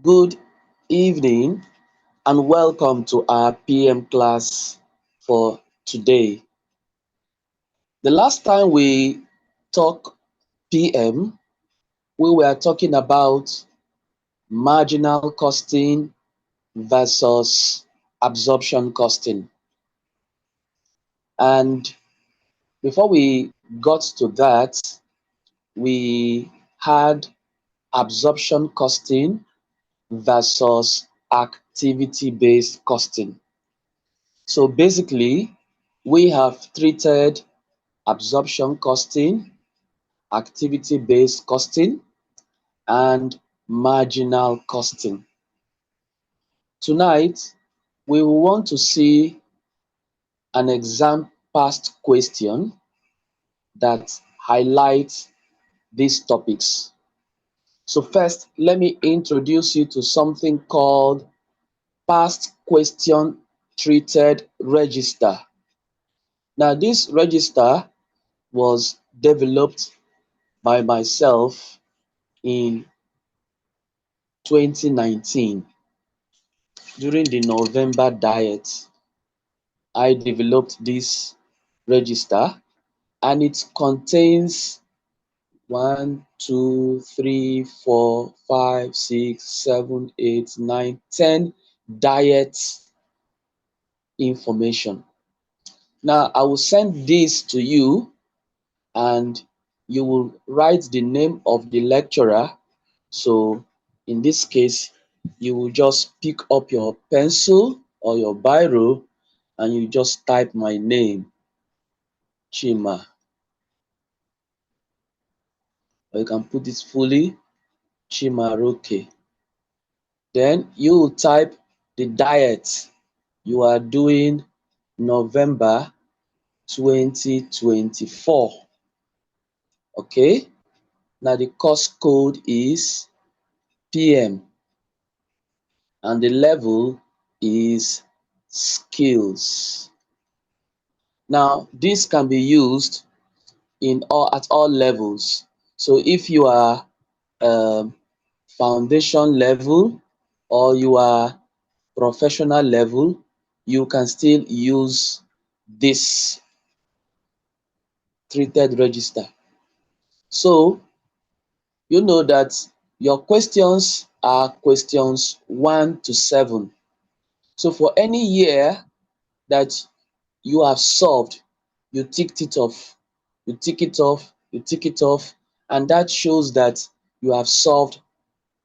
Good evening and welcome to our PM class for today. The last time we talked PM, we were talking about marginal costing versus absorption costing. And before we got to that, we had absorption costing versus activity-based costing. So basically, we have treated absorption costing, activity-based costing, and marginal costing. Tonight, we will want to see an exam past question that highlights these topics. So first, let me introduce you to something called past question treated register. Now, this register was developed by myself in 2019 during the November diet. I developed this register and it contains 1, 2, 3, 4, 5, 6, 7, 8, 9, 10 diet information. Now I will send this to you and you will write the name of the lecturer. So in this case, you will just pick up your pencil or your biro and you just type my name, Chima. Or you can put it fully, Chimaroke. Then you will type the diet you are doing November 2024. Okay, now the course code is PM and the level is skills. Now this can be used at all levels. So if you are foundation level or you are professional level, you can still use this treated register. So you know that your questions are questions 1 to 7. So for any year that you have solved, you ticked it off, you tick it off, you tick it off, and that shows that you have solved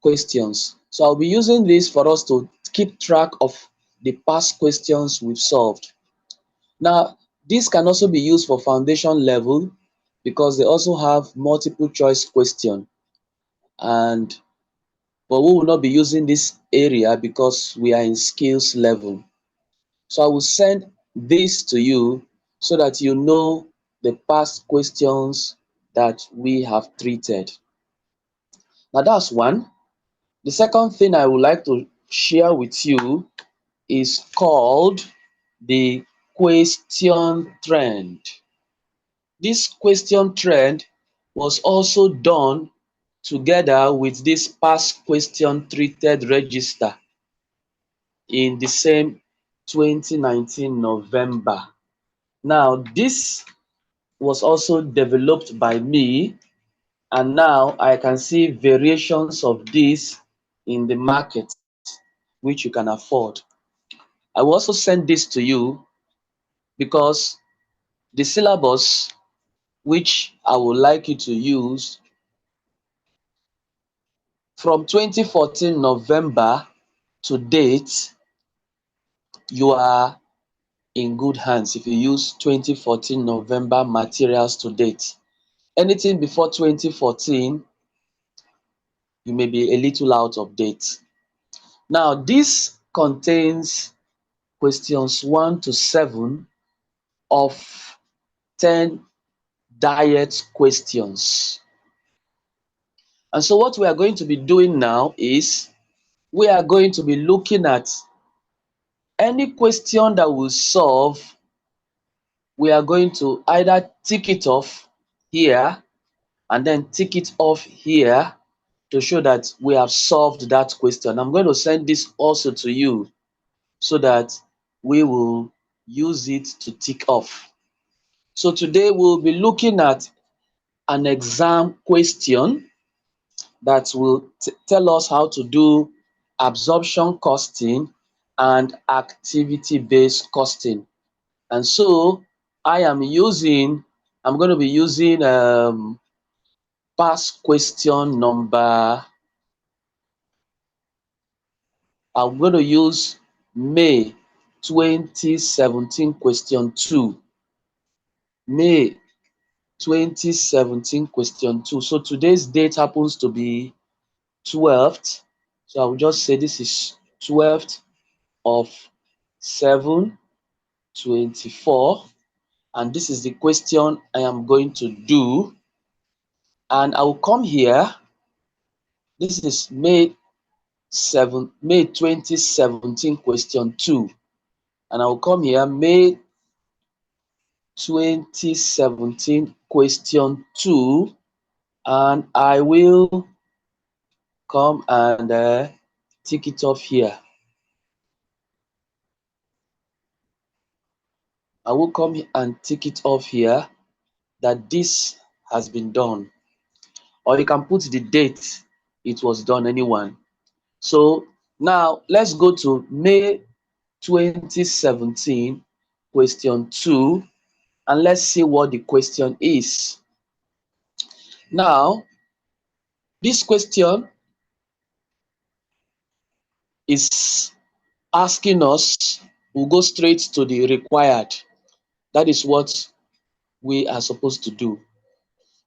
questions. So I'll be using this for us to keep track of the past questions we've solved. Now, this can also be used for foundation level because they also have multiple choice question. But we will not be using this area because we are in skills level. So I will send this to you so that you know the past questions that we have treated. Now that's one. The second thing I would like to share with you is called the question trend. This question trend was also done together with this past question treated register in the same 2019 November. Now, this was also developed by me, and now I can see variations of this in the market, which you can afford. I will also send this to you because the syllabus which I would like you to use from 2014 November to date, you are in good hands if you use 2014 November materials to date. Anything before 2014, you may be a little out of date. Now, this contains questions 1 to 7 of 10 diet questions. And so what we are going to be doing now is we are going to be looking at any question that we solve. We are going to either tick it off here and then tick it off here, to show that we have solved that question. I'm going to send this also to you so that we will use it to tick off. So today we'll be looking at an exam question that will tell us how to do absorption costing and activity-based costing. And so I'm going to be using past question number. I'm going to use May 2017 question 2. May 2017 question 2. So today's date happens to be 12th. So I will just say this is 12th of 7 24, and this is the question I am going to do. And I will come here. This is May 2017 question 2, and I will come here May 2017 question 2, and I will come and tick it off here. I will come and tick it off here that this has been done, or you can put the date it was done, anyone. So now let's go to May 2017 question 2, and let's see what the question is. Now this question is asking us, we'll go straight to the required. That is what we are supposed to do.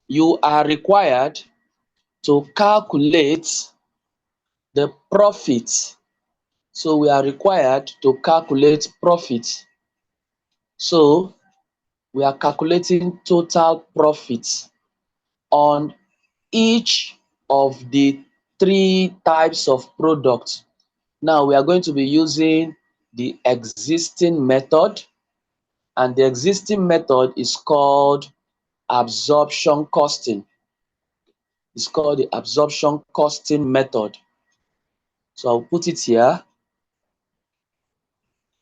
You are required to calculate the profit. So we are required to calculate profit. So we are calculating total profit on each of the 3 types of products. Now we are going to be using the existing method, and the existing method is called absorption costing. It's called the absorption costing method. So I'll put it here,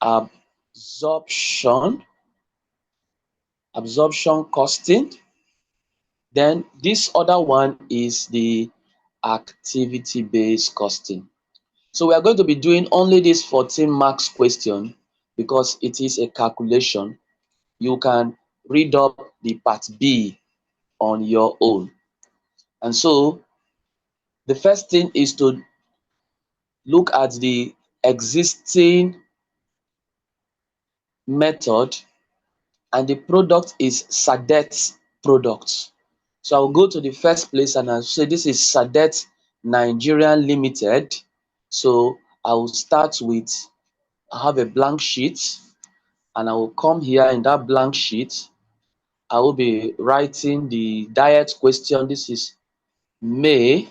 absorption costing. Then this other one is the activity-based costing. So we are going to be doing only this 14 marks question because it is a calculation. You can read up the part B on your own. And so the first thing is to look at the existing method, and the product is Sadet products. So I'll go to the first place and I'll say this is Sadet Nigeria Limited. So I will start with, I have a blank sheet, and I will come here in that blank sheet. I will be writing the diet question. This is May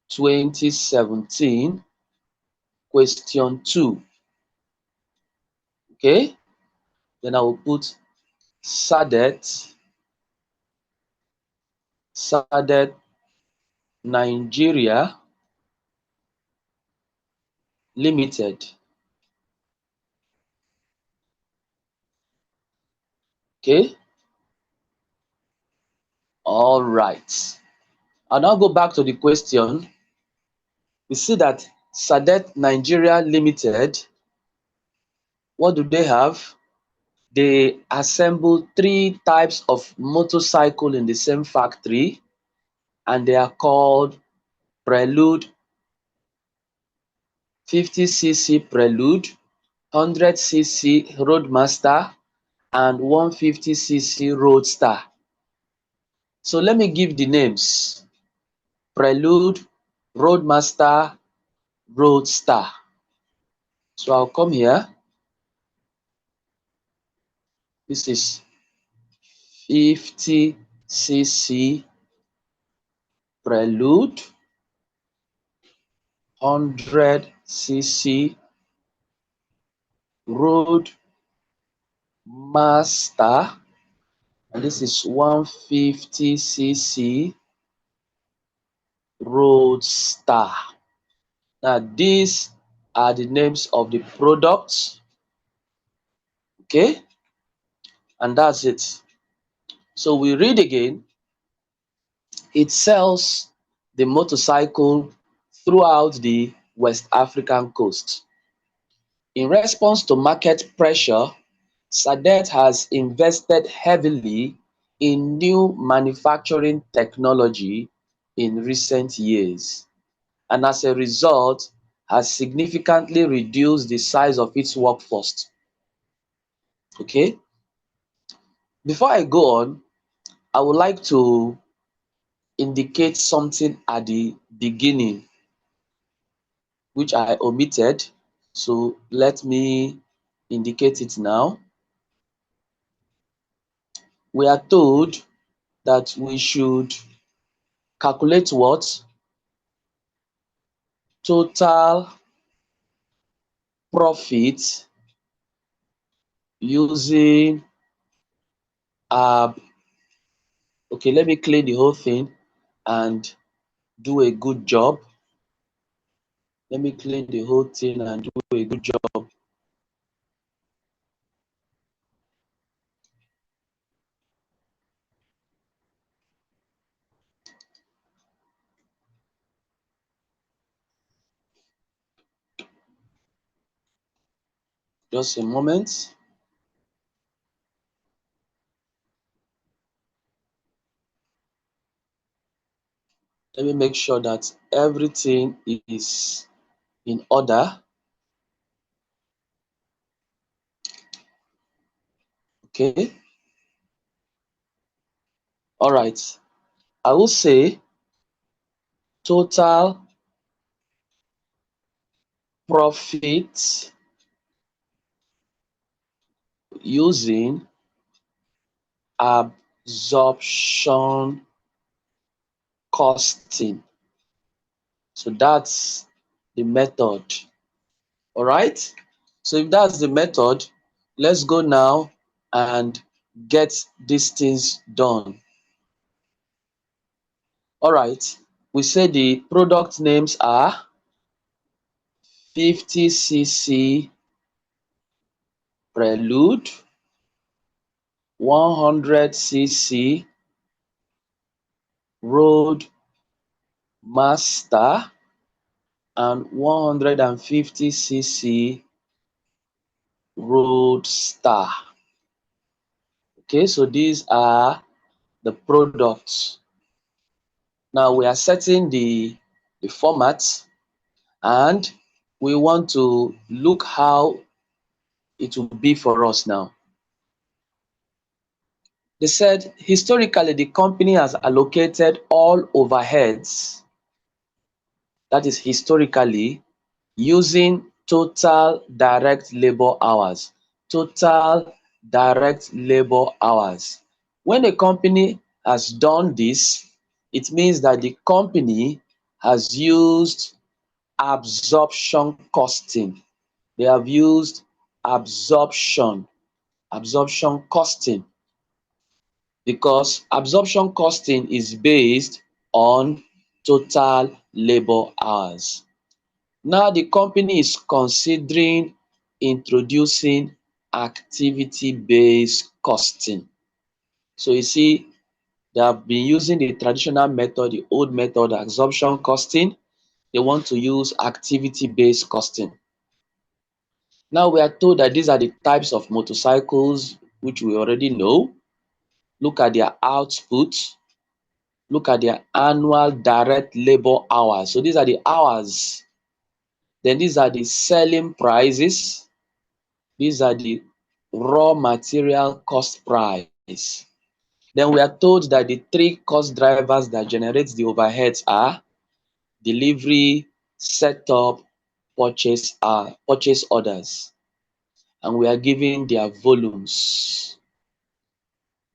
2017 question 2. Okay, then I will put Sadet Nigeria Limited. Okay, all right. I'll now go back to the question. We see that Sadet Nigeria Limited, what do they have? They assemble 3 types of motorcycle in the same factory, and they are called Prelude, 50cc Prelude, 100cc Roadmaster, and 150cc Roadster. So let me give the names: Prelude, Roadmaster, Roadster. So I'll come here. This is 50cc Prelude, 100cc Roadmaster, and this is 150cc Roadstar. Now these are the names of the products, okay, and that's it. So we read again. It sells the motorcycle throughout the West African coast. In response to market pressure, Sadet has invested heavily in new manufacturing technology in recent years, and as a result has significantly reduced the size of its workforce. Okay, before I go on, I would like to indicate something at the beginning which I omitted. So let me indicate it now. We are told that we should calculate what? Total profit using okay, let me clean the whole thing and do a good job. Let me clean the whole thing and do a good job. Just a moment. Let me make sure that everything is in order. Okay. All right. I will say total profit using absorption costing. So that's the method. All right. So if that's the method, let's go now and get these things done. All right. We say the product names are 50cc Prelude, 100cc Road Master, and 150cc Roadstar. Okay, so these are the products. Now we are setting the format, and we want to look how it will be for us now. They said historically the company has allocated all overheads, that is historically, using total direct labor hours. Total direct labor hours. When a company has done this, it means that the company has used absorption costing. They have used absorption costing, because absorption costing is based on total labor hours. Now the company is considering introducing activity-based costing. So you see, they have been using the traditional method, the old method, absorption costing. They want to use activity-based costing. Now we are told that these are the types of motorcycles which we already know. Look at their output. Look at their annual direct labor hours. So these are the hours. Then these are the selling prices. These are the raw material cost price. Then we are told that the three cost drivers that generate the overheads are delivery, setup, purchase orders. And we are given their volumes.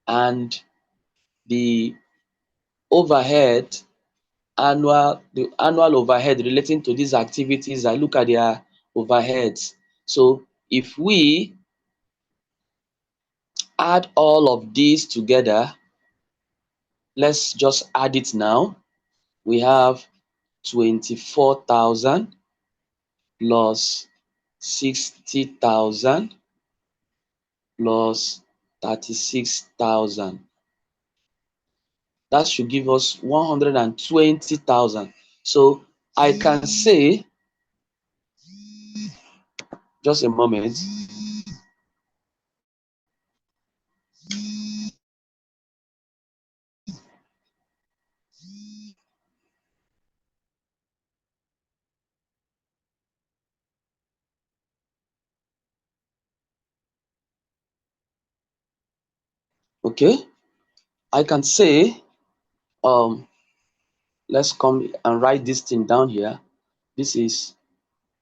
And the overhead, the annual overhead relating to these activities, I look at their overheads. So if we add all of these together, let's just add it now. We have 24,000 plus 60,000 plus 36,000. That should give us 120,000. So I can say, just a moment. Okay, I can say, let's come and write this thing down here. This is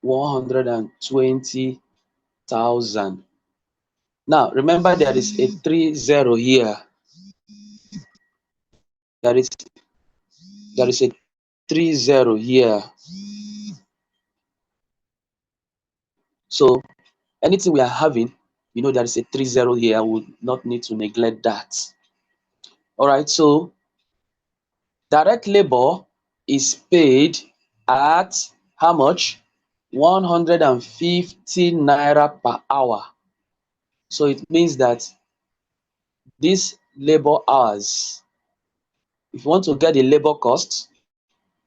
120,000. Now remember, there is a 30 here. There is a 30 here. So anything we are having, there is a 30 here. We would not need to neglect that. All right, so direct labor is paid at how much? 150 naira per hour. So it means that this labor hours, if you want to get the labor cost,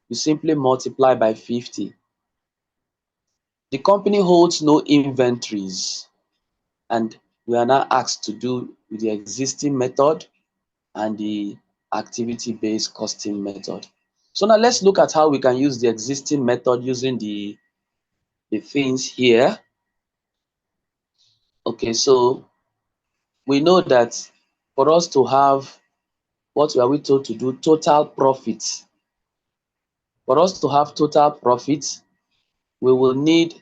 you simply multiply by 50. The company holds no inventories, and we are now asked to do with the existing method and the activity-based costing method. So now let's look at how we can use the existing method using the things here. Okay, so we know that for us to have, what were we told to do? Total profit. For us to have total profit, we will need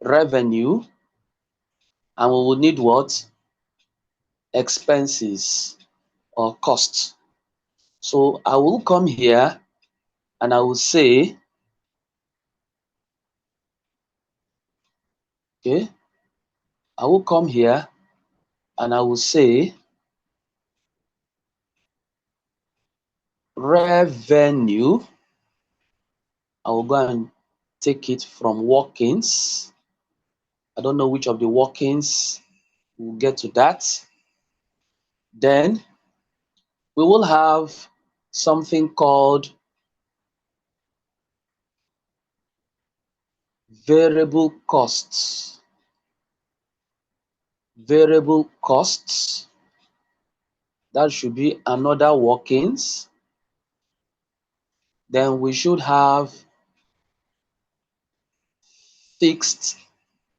revenue, and we will need what? Expenses or costs. So I will come here and I will say, okay, I will come here and I will say revenue. I will go and take it from workings. I don't know which of the workings. We'll get to that. Then we will have something called variable costs. Variable costs, that should be another workings. Then we should have fixed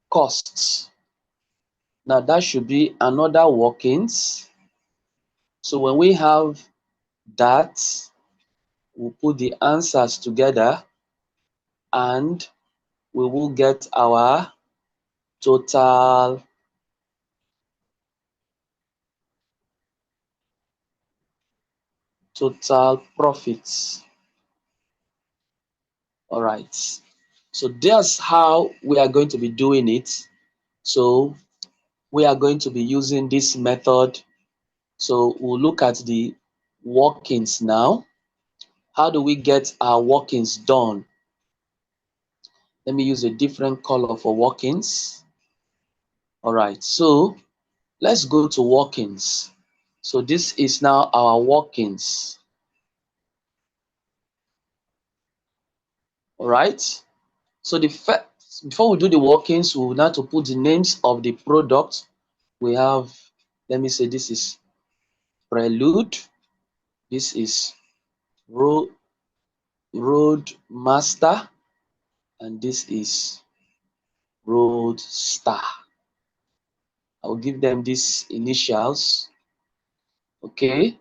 costs. Now that should be another workings. So when we have that, we'll put the answers together and we will get our total profits. All right, so that's how we are going to be doing it. So we are going to be using this method. So we'll look at the workings now. How do we get our workings done? Let me use a different color for workings. All right, so let's go to workings. So this is now our workings. All right, so the first, before we do the workings, we will now to put the names of the product. We have, let me say, this is Prelude, this is Road Master, and this is Road Star. I'll give them these initials. Okay,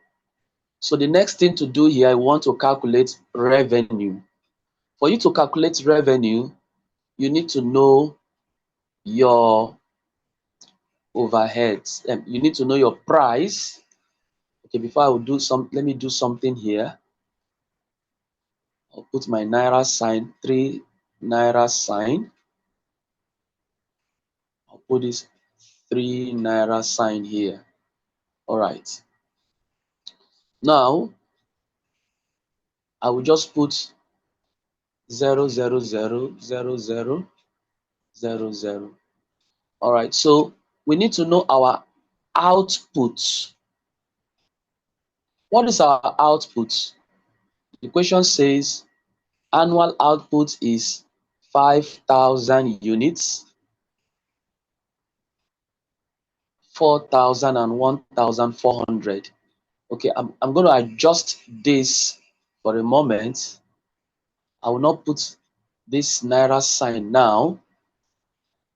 so the next thing to do here, I want to calculate revenue. For you to calculate revenue, you need to know your overheads. You need to know your price. Okay, before I will do some, let me do something here. I'll put my Naira sign, 3 Naira sign. I'll put this 3 Naira sign here. All right. Now, I will just put 0.0000000. All right, so we need to know our output. What is our output? The question says annual output is 5,000 units, 4,000 and 1,400. Okay, I'm going to adjust this for a moment. I will not put this Naira sign now.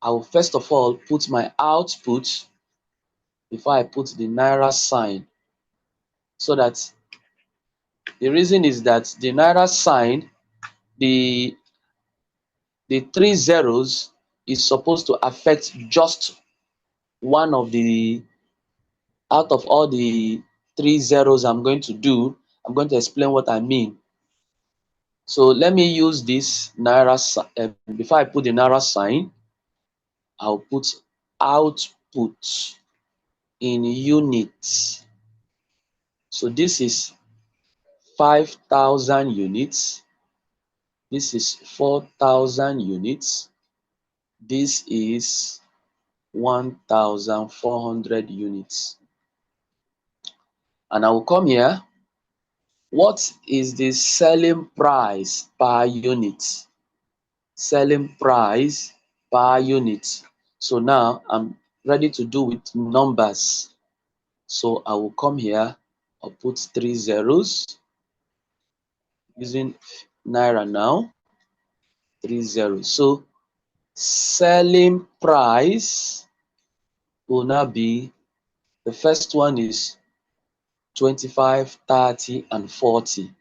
I will first of all put my output before I put the Naira sign. So that the reason is that the Naira sign, the three zeros is supposed to affect just one of the, out of all the three zeros I'm going to do. I'm going to explain what I mean. So let me use this Naira sign. Before I put the Naira sign, I'll put output in units. So this is 5,000 units. This is 4,000 units. This is 1,400 units. And I will come here. What is the selling price per unit? Selling price per unit. So now I'm ready to do with numbers. So I will come here. I'll put three zeros using Naira now. Three zeros. So selling price will now be, the first one is 25, 30, and 40.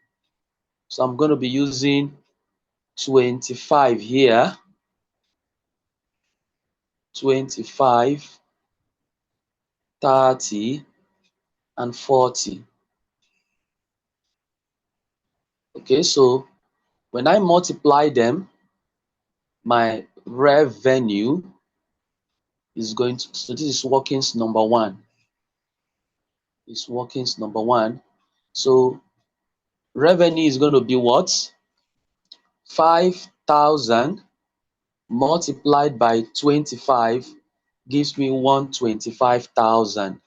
So I'm going to be using 25 here, 25, 30, and 40. Okay, so when I multiply them, my revenue is going to, so this is workings number one. It's workings number one. So revenue is going to be what? 5,000 multiplied by 25 gives me 125,000.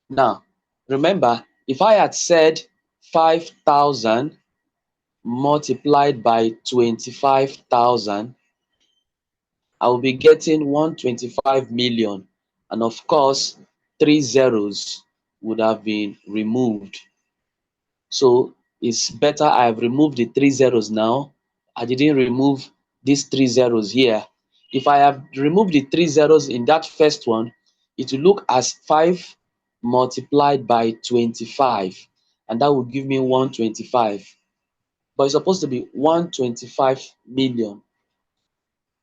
Now, remember, if I had said 5,000 multiplied by 25,000, I will be getting 125 million. And of course, three zeros would have been removed. So it's better I have removed the three zeros now. I didn't remove these three zeros here. If I have removed the three zeros in that first one, it will look as 5 multiplied by 25, and that will give me 125. But it's supposed to be 125 million.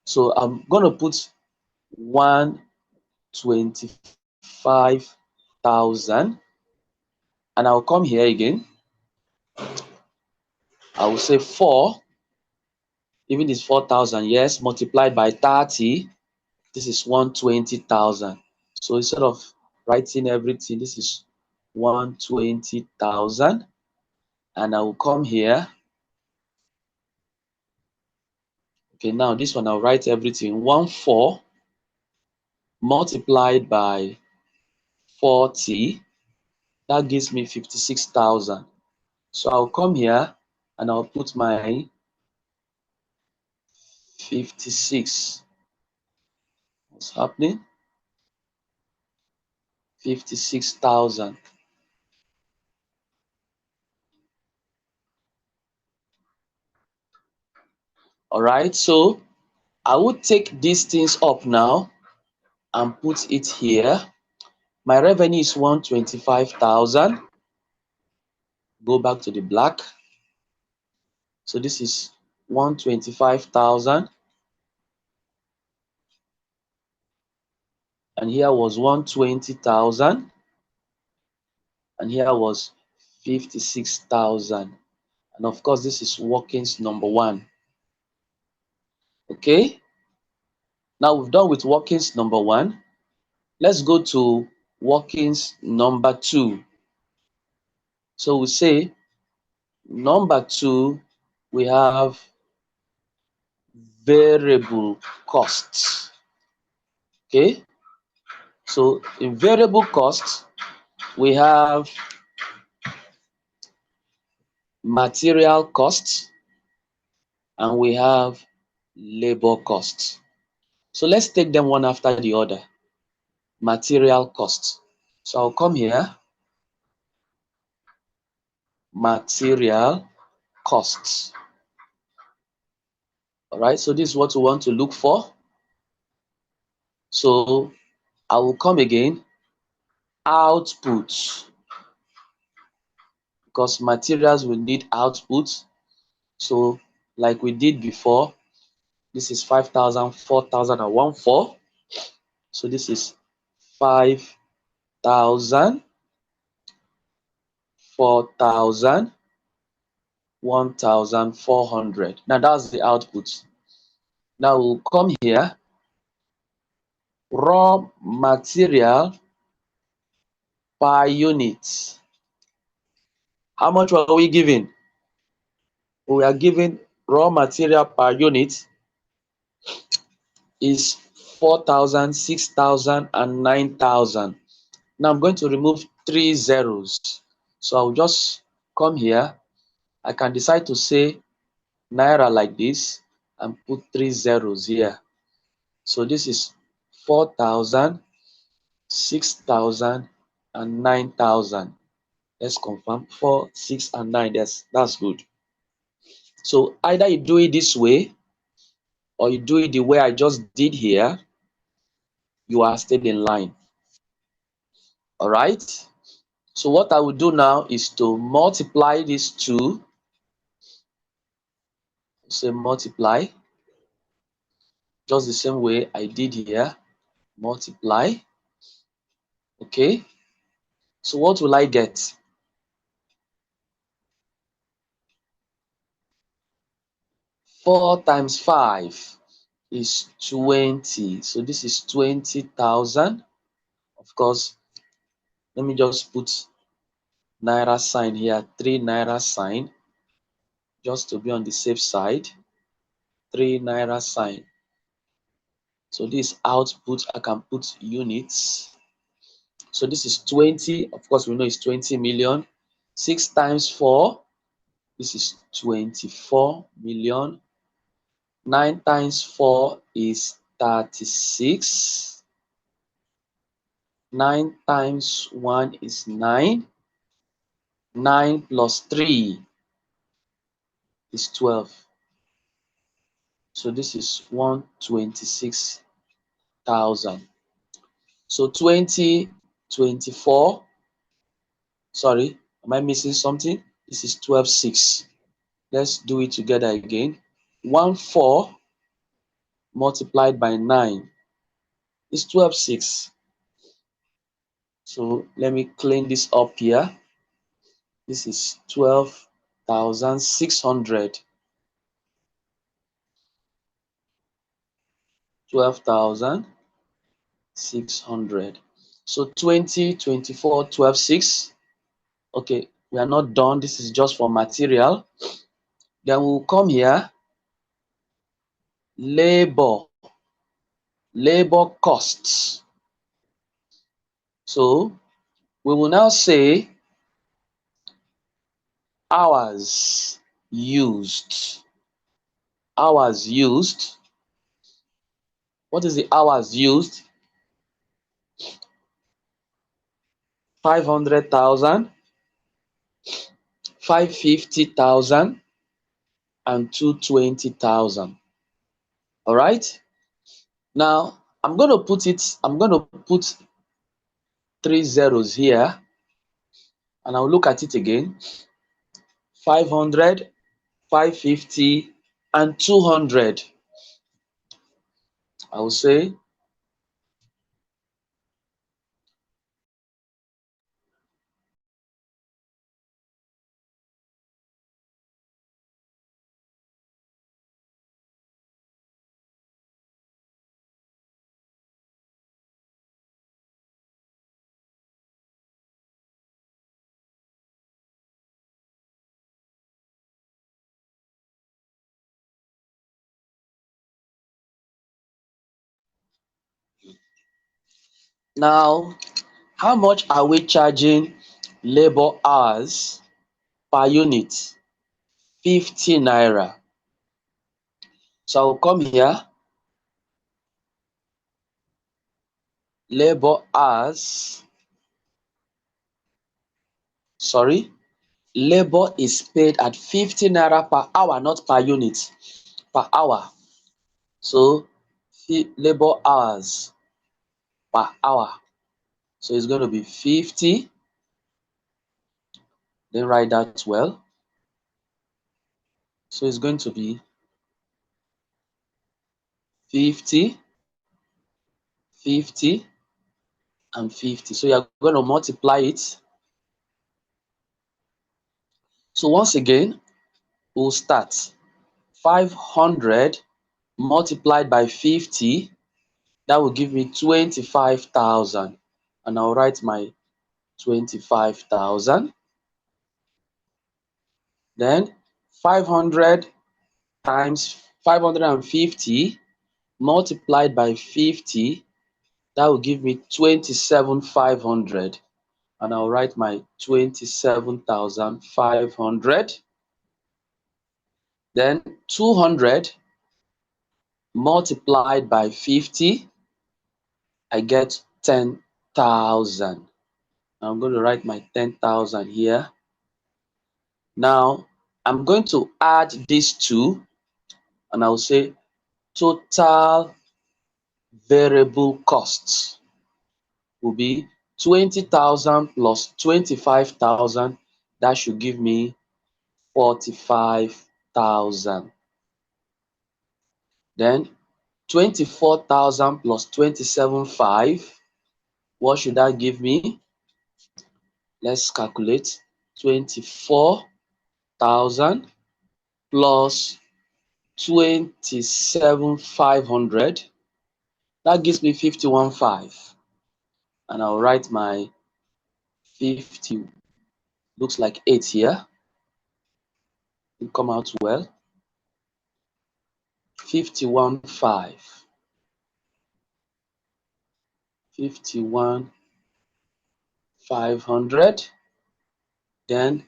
So I'm going to put 125,000, and I'll come here again. I will say 4, even this 4,000, yes, multiplied by 30, this is 120,000. So instead of writing everything, this is 120,000, and I will come here. Okay, now this one I'll write everything. 14 multiplied by 40, that gives me 56,000. So I'll come here and I'll put my 56. What's happening? 56,000. All right, so I will take these things up now and put it here. My revenue is 125,000. Go back to the black. So this is 125,000. And here was 120,000. And here was 56,000. And of course, this is workings number one. Okay. Now we've done with workings number one. Let's go to workings number two. So we say number two, we have variable costs. Okay, so in variable costs, we have material costs and we have labor costs. So let's take them one after the other. Material costs. So I'll come here, material costs. All right, so this is what we want to look for. So I will come again, output, because materials will need output. So like we did before, this is 5,000, 4,000, and 1,400. So this is 5,000, 4,000, 1,400. Now that's the output. Now we'll come here, raw material per unit. How much were we given? We are given raw material per unit is 4,000, 6,000, and 9,000. Now I'm going to remove 3 zeros. So I'll just come here. I can decide to say naira like this and put 3 zeros here. So this is 4,000, 6,000, and 9,000. Let's confirm 4, 6, and 9. That's good. So either you do it this way or you do it the way I just did here, you are still in line. All right. So what I will do now is to multiply these two. Say multiply, just the same way I did here. Multiply. Okay. So what will I get? 4 times 5 is 20. So this is 20,000. Of course, let me just put naira sign here, 3 naira sign, just to be on the safe side. 3 naira sign. So this output, I can put units. So this is 20. Of course, we know it's 20 million. 6 times 4, this is 24 million. 9 times 4 is 36. 9 times 1 is 9. 9 plus 3 is 12. So this is 126,000. So 2024. Sorry, am I missing something? This is 12,600. Let's do it together again. 1,400 multiplied by 9 is 12,600. So let me clean this up here. This is 12,600. 12,600. So 20, 24, 12,600. Okay, we are not done. This is just for material. Then we'll come here. Labor. Labor costs. So we will now say hours used. Hours used. What is the hours used? 500,000, 550,000, and 220,000. All right. Now I'm going to put 3 zeros here, and I'll look at it again. 500, 550, and 200. I will say Now, how much are we charging labor hours per unit? 50 naira. So I'll come here, labor hours, sorry, labor is paid at 50 naira per hour, not per unit, per hour. So labor hours per hour. So it's going to be 50. Then write that well. So it's going to be 50, 50, and 50. So you're going to multiply it. So once again, we'll start. 500 multiplied by 50, that will give me 25,000. And I'll write my 25,000. Then 500 times 550 multiplied by 50, that will give me 27,500. And I'll write my 27,500. Then 200 multiplied by 50, I get 10,000. I'm going to write my 10,000 here. Now, I'm going to add these two, and I'll say total variable costs will be 20,000 plus 25,000. That should give me 45,000. Then 24,000 plus 27,500. What should that give me? Let's calculate. 24,000 plus 27,500. That gives me 51,500. And I'll write my 50. Looks like 8 here. It come out well. 51,500. 51,500. Then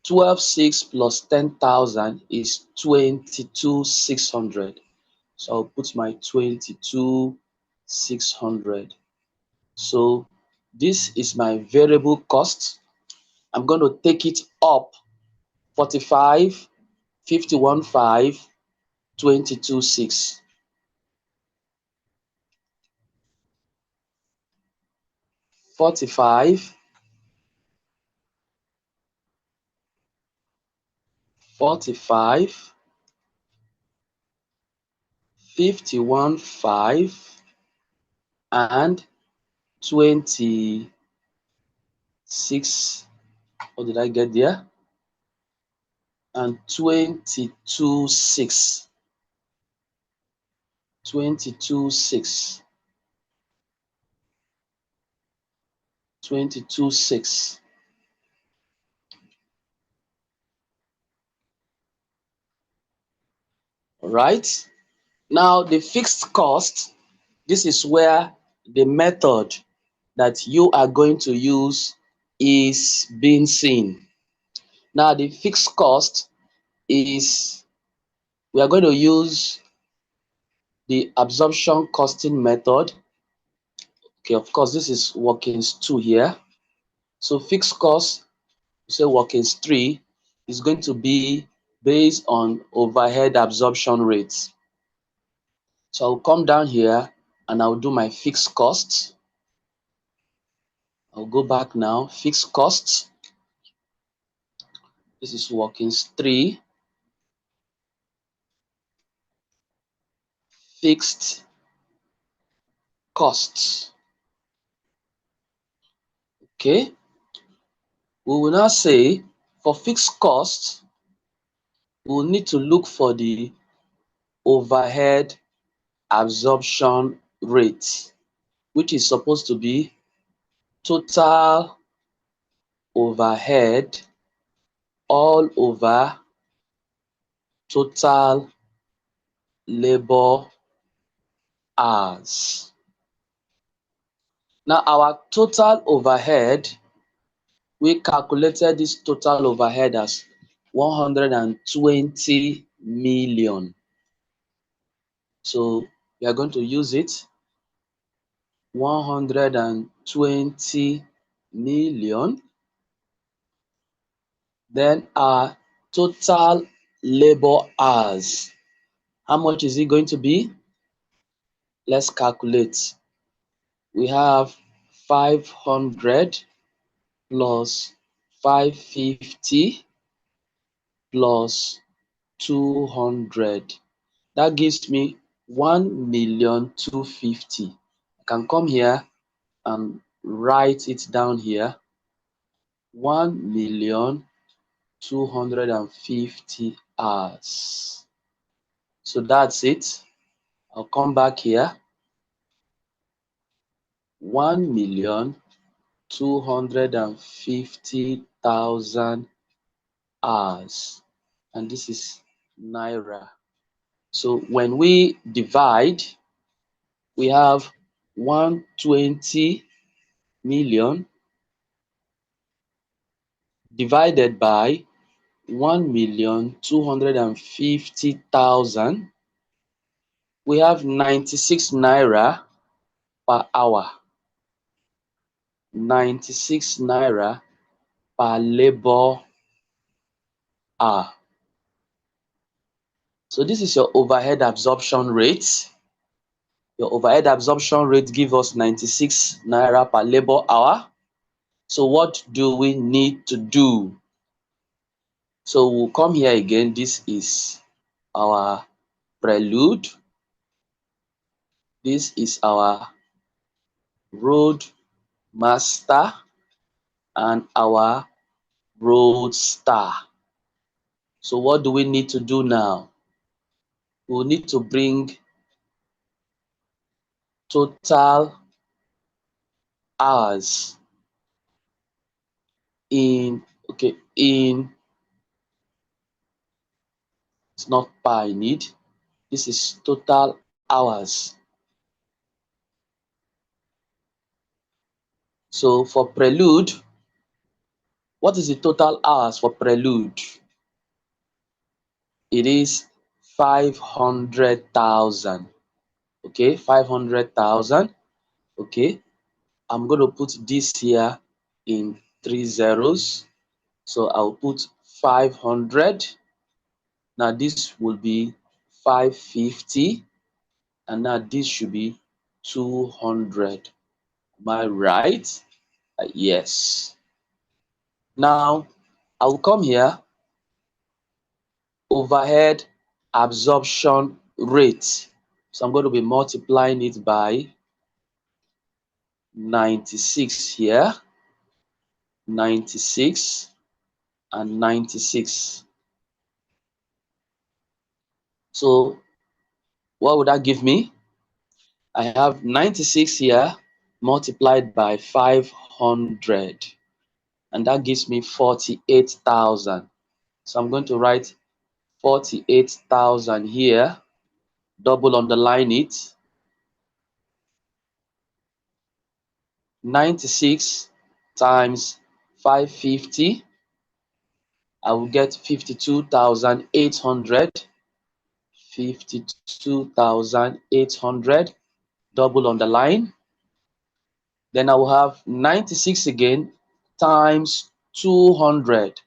12,600 plus 10,000 is 22,600. So I'll put my 22,600. So this is my variable cost. I'm going to take it up 45, 51,500, 22,600. 45, 45, 51,500, and 26. What did I get there? And 22,600. 22,600. 22,600. Right? Now, the fixed cost, this is where the method that you are going to use is being seen. Now, the fixed cost is, we are going to use the absorption costing method. Okay, of course, this is workings 2 here. So fixed cost, say workings 3, is going to be based on overhead absorption rates. So I'll come down here and I'll do my fixed costs. I'll go back now, fixed costs. This is workings 3, fixed costs. Okay, we will now say for fixed costs, we will need to look for the overhead absorption rate, which is supposed to be total overhead all over total labor hours. Now our total overhead, we calculated this total overhead as 120 million. So we are going to use it, 120 million. Then our total labor hours, how much is it going to be? Let's calculate. We have 500 plus 550 plus 200. That gives me 1,250,000. I can come here and write it down here. 1,250,000 hours. So that's it. I'll come back here. 1,250,000 hours. And this is Naira. So when we divide, we have 120 million divided by 1,250,000. We have 96 Naira per hour. 96 Naira per labor hour. So this is your overhead absorption rate. Your overhead absorption rate gives us 96 Naira per labor hour. So what do we need to do? So we'll come here again. This is our prelude. This is our road master and our roadster. So what do we need to do now? We'll need to bring total hours in, okay, in, it's not per I need. This is total hours. So for prelude, what is the total hours for prelude? It is 500,000. Okay, 500,000. Okay, I'm going to put this here in 3 zeros. So I'll put 500. Now this will be 550. And now this should be 200. Am I right? Yes. Now I'll come here, overhead absorption rate. So I'm going to be multiplying it by 96 here, 96 and 96. So what would that give me? I have 96 here multiplied by 500, and that gives me 48,000. So I'm going to write 48,000 here, double underline it. 96 times 550, I will get 52,800. 52,800, double underline. Then I will have 96 again times 200.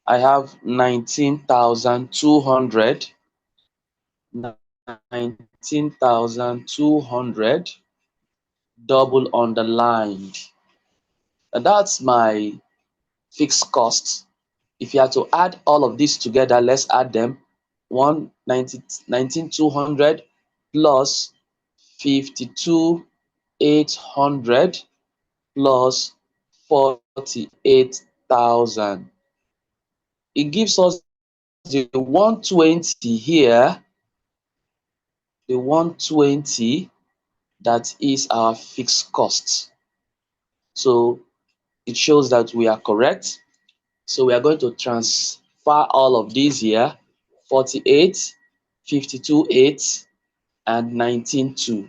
I have 19,200. 19,200, double underlined. And that's my fixed cost. If you have to add all of this together, let's add them. 19,200 plus 52,800 plus 48,000. It gives us the 120 here, the 120 that is our fixed cost. So it shows that we are correct. So we are going to transfer all of these here, 48, 52,8, and 19,2.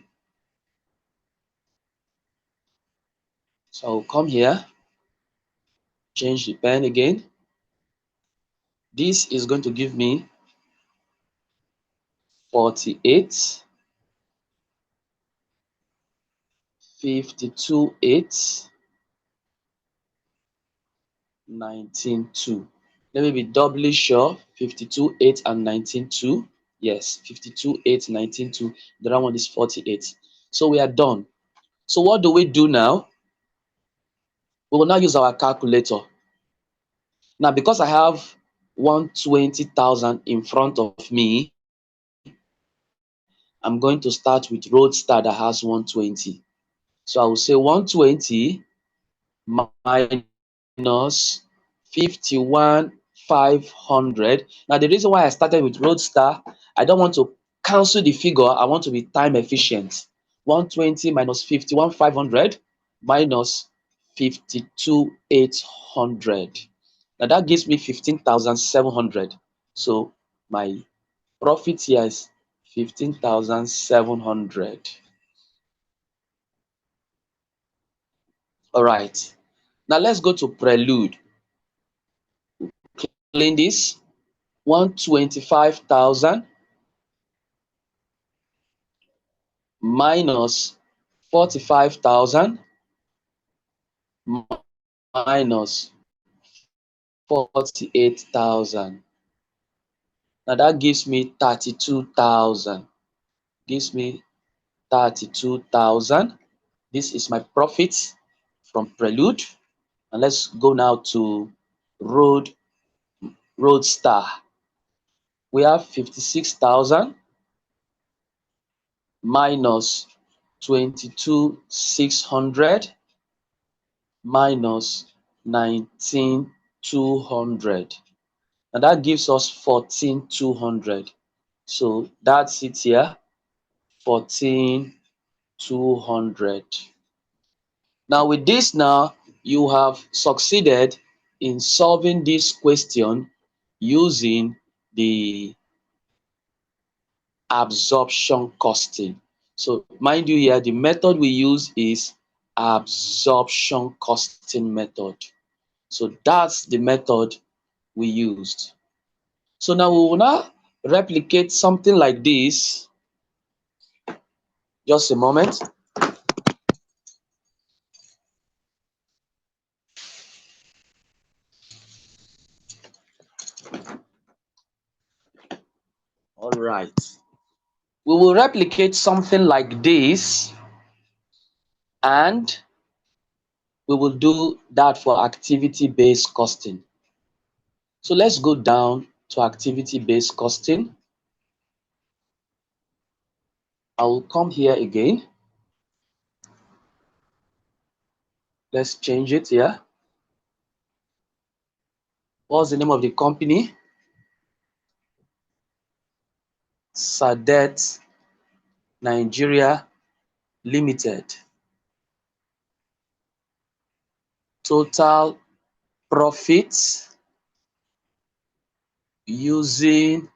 So I'll come here, change the pen again. This is going to give me 48, 52, 8, 19, 2. Let me be doubly sure. 52, 8, and 19, 2. Yes, 52, 8, 19, 2. The other one is 48. So we are done. So what do we do now? We will now use our calculator. Now, because I have 120,000 in front of me, I'm going to start with Roadstar that has 120. So I will say 120 minus 51,500. Now, the reason why I started with Roadstar, I don't want to cancel the figure. I want to be time efficient. 120 minus 51,500 minus 52,800. Now, that gives me 15,700. So my profit here is 15,700. All right. Now let's go to Prelude. Clean this. 125,000 minus 45,000 minus 48,000. Now that gives me 32,000. Gives me 32,000. This is my profit from Prelude. And let's go now to Roadstar. We have 56,000 minus 22,600 minus 19,200. And that gives us 14,200. So that's it here, 14,200. Now with this now, you have succeeded in solving this question using the absorption costing. So mind you here, the method we use is absorption costing method. So that's the method we used. So now we will now replicate something like this. Just a moment. All right. We will replicate something like this, and we will do that for activity-based costing. So let's go down to activity-based costing. I will come here again. Let's change it here. What's the name of the company? Sadet Nigeria Limited. Total profits using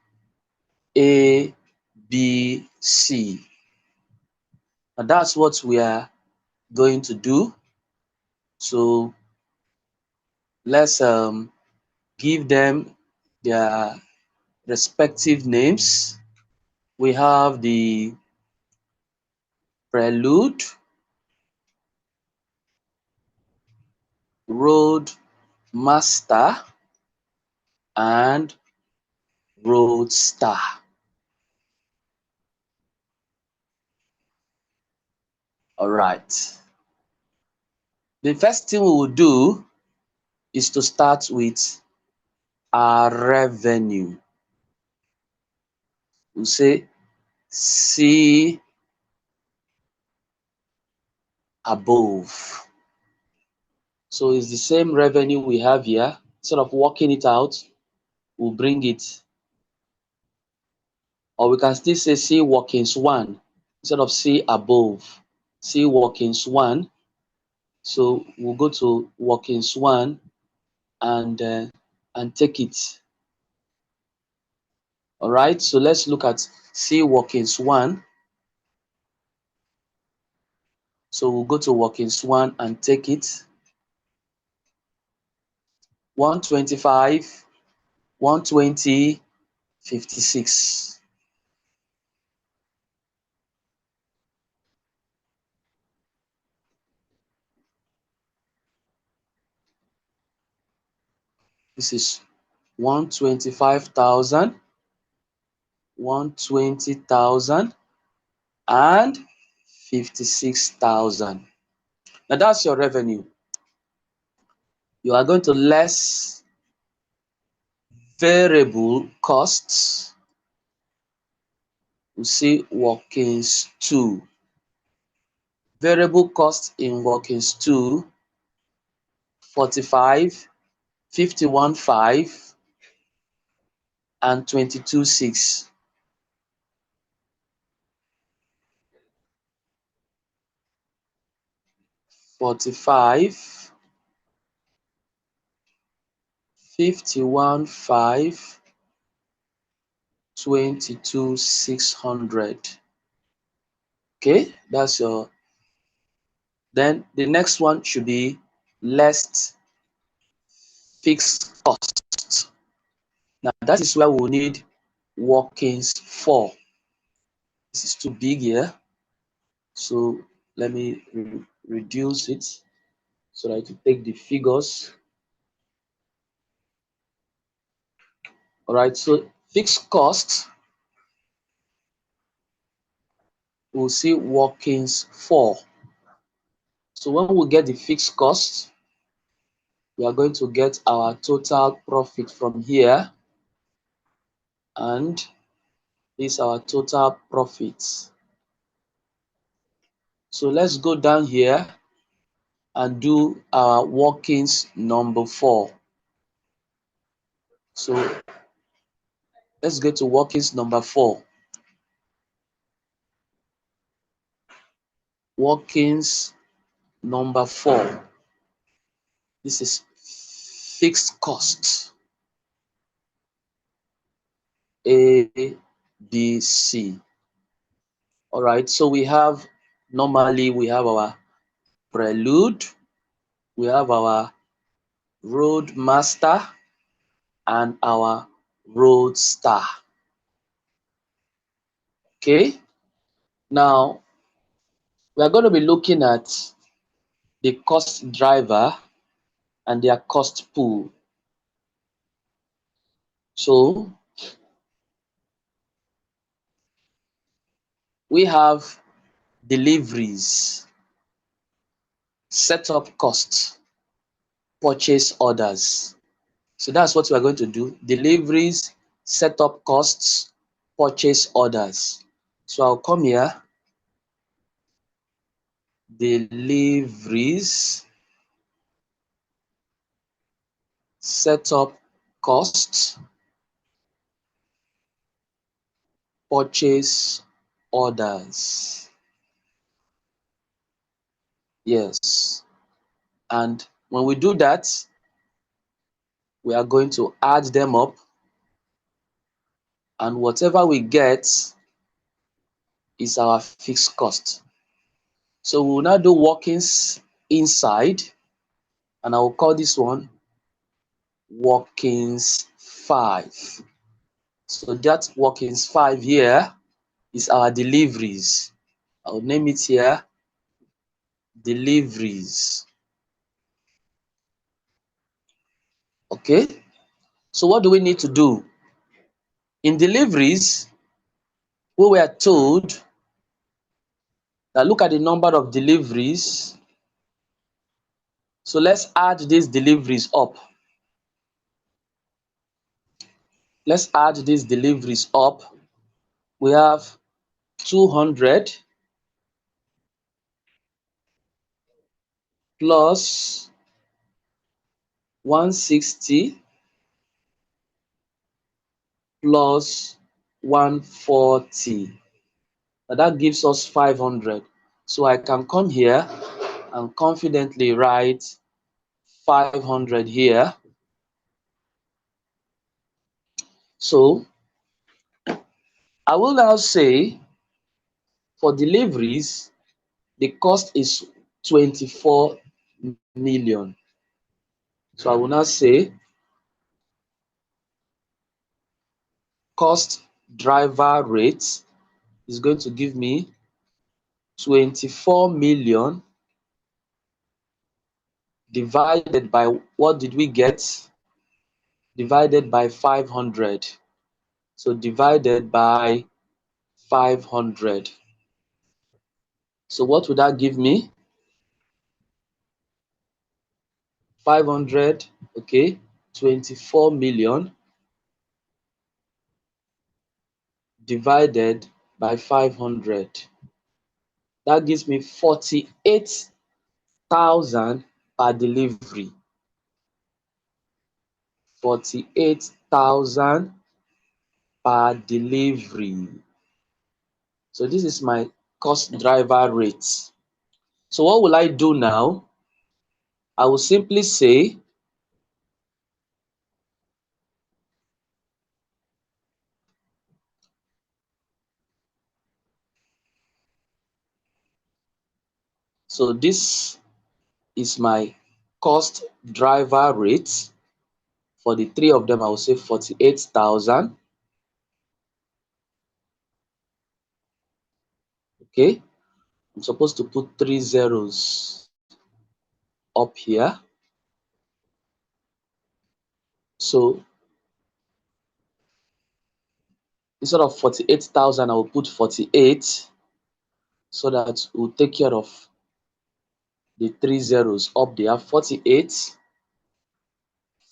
A, B, C. And that's what we are going to do. So let's give them their respective names. We have the Prelude, Road Master, and Roadstar. All right. The first thing we will do is to start with our revenue. We'll say see above. So it's the same revenue we have here. Instead of working it out, we'll bring it. Or we can still say see workings 1 instead of see above. See workings 1. So we'll go to workings 1 and take it. All right, so let's look at C workings 1. So we'll go to workings 1 and take it. 125, 120, 56. This is 125,000, 120,000, and 56,000. Now that's your revenue. You are going to less variable costs. We see workings 2. Variable cost in workings 2, 45, 51.5, and 22.6. 45, 51.5, 22,600. Okay, that's your. Then the next one should be less fixed costs. Now that is where we'll need workings 4. This is too big here, so let me reduce it so that I can take the figures. All right, so fixed costs, we'll see workings 4. So when we get the fixed costs, we are going to get our total profit from here, and this is our total profits. So let's go down here and do our workings number 4. So let's go to workings number 4. Workings number 4. This is fixed costs. A, B, C. All right, so normally we have our prelude, we have our roadmaster, and our roadstar. Okay, now we are going to be looking at the cost driver and their cost pool. So we have deliveries, setup costs, purchase orders. So that's what we are going to do: deliveries, setup costs, purchase orders. So I'll come here, deliveries, setup costs, purchase orders. Yes. And when we do that, we are going to add them up, and whatever we get is our fixed cost. So we will now do workings inside, and I will call this one workings 5. So that workings 5 here is our deliveries. I'll name it here deliveries. Okay, so what do we need to do? In deliveries, we were told that look at the number of deliveries. So let's add these deliveries up. Let's add these deliveries up. We have 200 plus 160 plus 140. Now that gives us 500. So I can come here and confidently write 500 here. So I will now say for deliveries, the cost is 24 million. So I will now say cost driver rate is going to give me 24 million divided by, what did we get? Divided by 500. So divided by 500. So what would that give me? 500, okay, 24 million divided by 500. That gives me 48,000 per delivery. 48,000 per delivery. So this is my cost driver rate. So what will I do now? I will simply say so this is my cost driver rate. For the three of them, I will say 48,000. Okay, I'm supposed to put 3 zeros up here. So instead of 48,000, I will put 48 so that we'll take care of the 3 zeros up there. 48,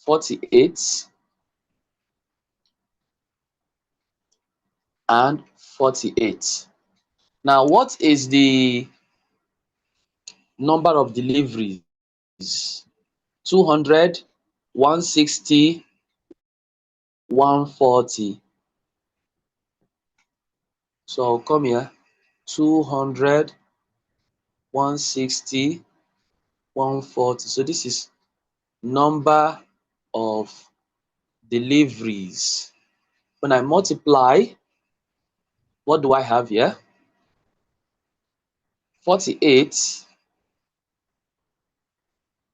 48, and 48. Now, what is the number of deliveries? 200, 160, 140. So I'll come here, 200, 160, 140. So this is number of deliveries. When I multiply, what do I have here? 48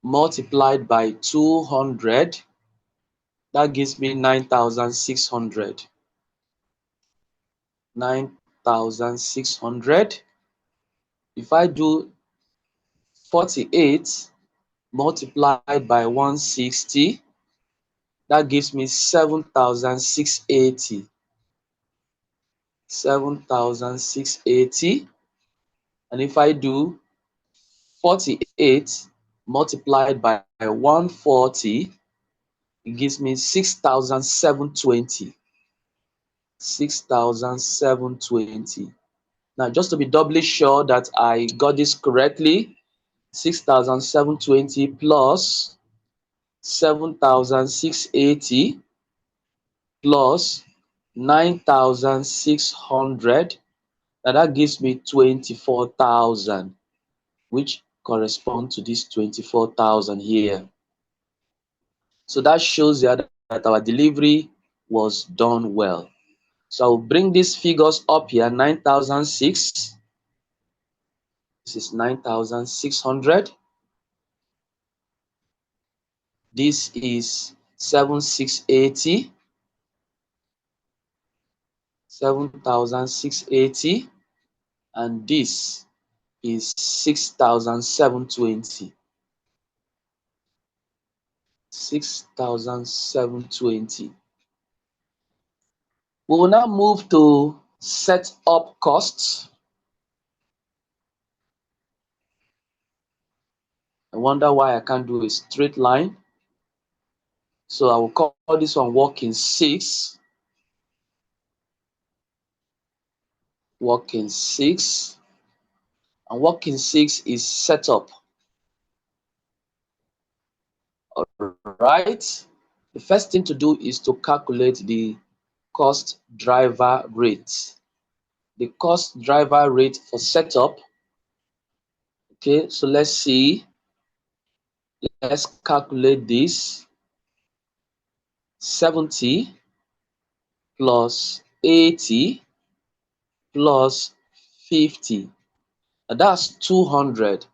multiplied by 200, that gives me 9,600. 9,600. If I do 48 multiplied by 160, that gives me 7,680. 7,680. And if I do 48 multiplied by 140, it gives me 6,720. 6,720. Now, just to be doubly sure that I got this correctly, 6,720 plus 7,680 plus 9,600. Now that gives me 24,000, which correspond to this 24,000 here. So that shows that our delivery was done well. So I'll bring these figures up here, 9,006. This is 9,600. This is 7,680. 7,680. And this is 6,720. 6,720. We will now move to set up costs. I wonder why I can't do a straight line. So I will call this one working 6. Working 6. And working 6 is setup. All right. The first thing to do is to calculate the cost driver rate. The cost driver rate for setup. Okay, so let's see. Let's calculate this. 70 plus 80 plus 50. That's 200.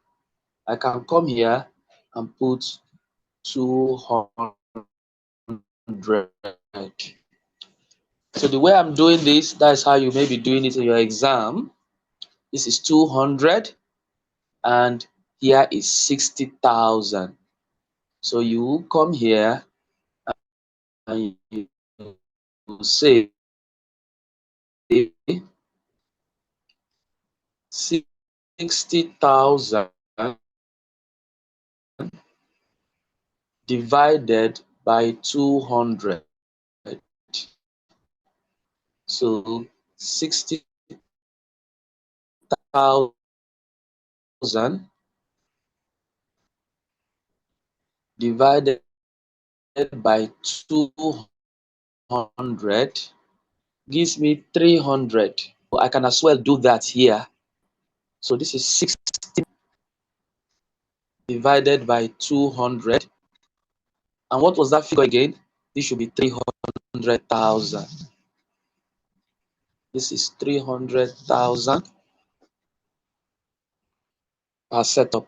I can come here and put 200. So the way I'm doing this, that's how you may be doing it in your exam. This is 200 and here is 60,000. So you come here and you say 60,000 divided by 200. So 60,000 divided by 200 gives me 300. I can as well do that here. So this is 60 divided by 200. And what was that figure again? This should be 300,000. This is 300,000 per setup.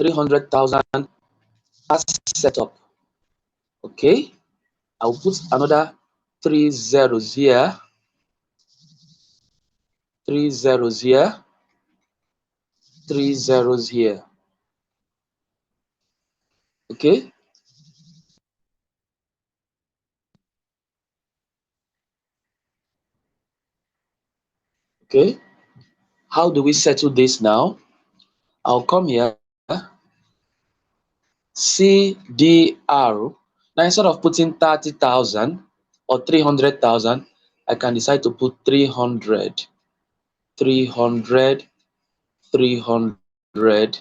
$300,000 as setup. Okay, I'll put another 3 zeros here, 3 zeros here, 3 zeros here. Okay, okay. How do we settle this now? I'll come here, CDR. Now instead of putting 30,000 or 300,000, I can decide to put 300, 300, 300.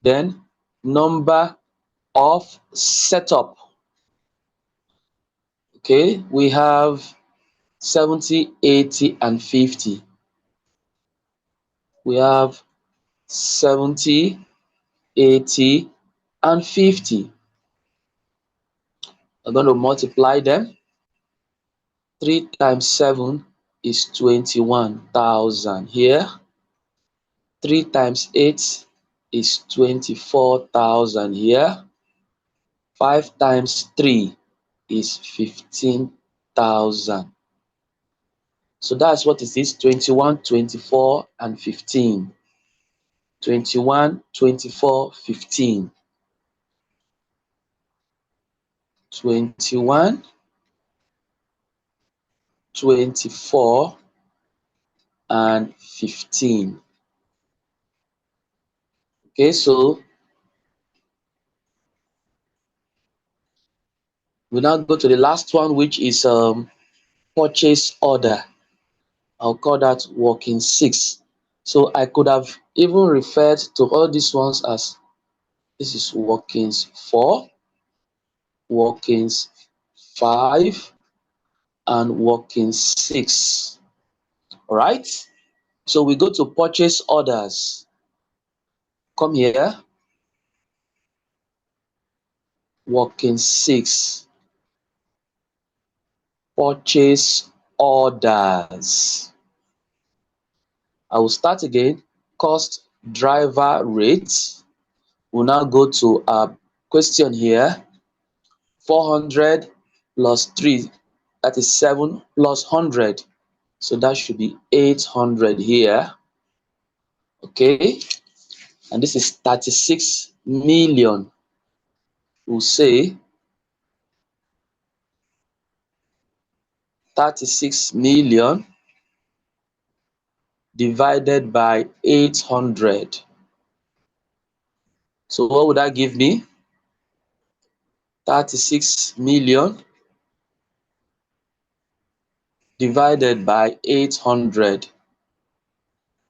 Then number of setup. Okay, we have 70, 80, and 50. We have 70, 80, and 50. I'm going to multiply them. 3 times 7 is 21,000 here. 3 times 8 is 24,000 here. 5 times 3 is 15,000. So that's what it is, 21, 24, and 15. 21, 24, 15. 21, 24, and 15. Okay, so we now go to the last one, which is purchase order. I'll call that working 6. So I could have even referred to all these ones as this is workings 4, workings 5, and workings 6. All right. So we go to purchase orders. Come here, working 6. Purchase orders. I will start again. Cost driver rate. We'll now go to our question here. 400 plus 3, that is 7 plus 100. So that should be 800 here. Okay. And this is 36 million. We'll say 36 million divided by 800. So what would that give me? 36 million divided by 800.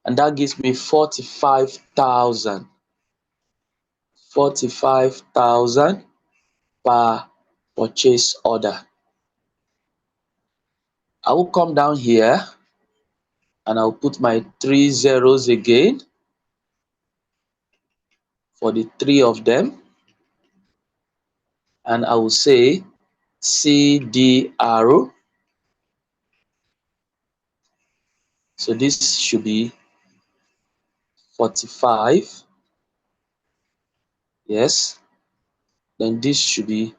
And that gives me 45,000. 45,000 per purchase order. I will come down here and I'll put my 3 zeros again for the 3 of them. and I will say CDR. So this should be 45. Yes. Then this should be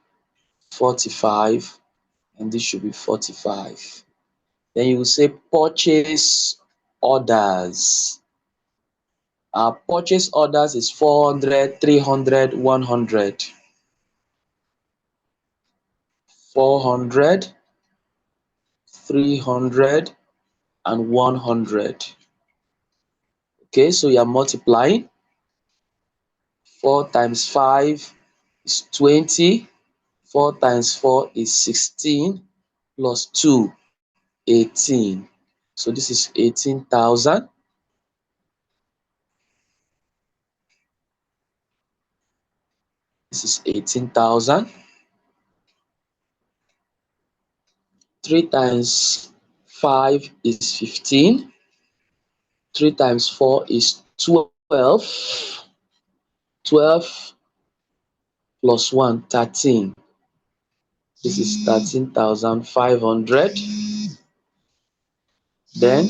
45, and this should be 45. Then you will say purchase orders. Our purchase orders is 400, 300, 100. 400, 300, and 100. Okay, so you are multiplying. 4 times 5 is 20. 4 times 4 is 16, plus 2, 18. So this is 18,000. This is 18,000. 3 times 5 is 15. 3 times 4 is 12. 12 plus 1, 13. This is 13,500. Then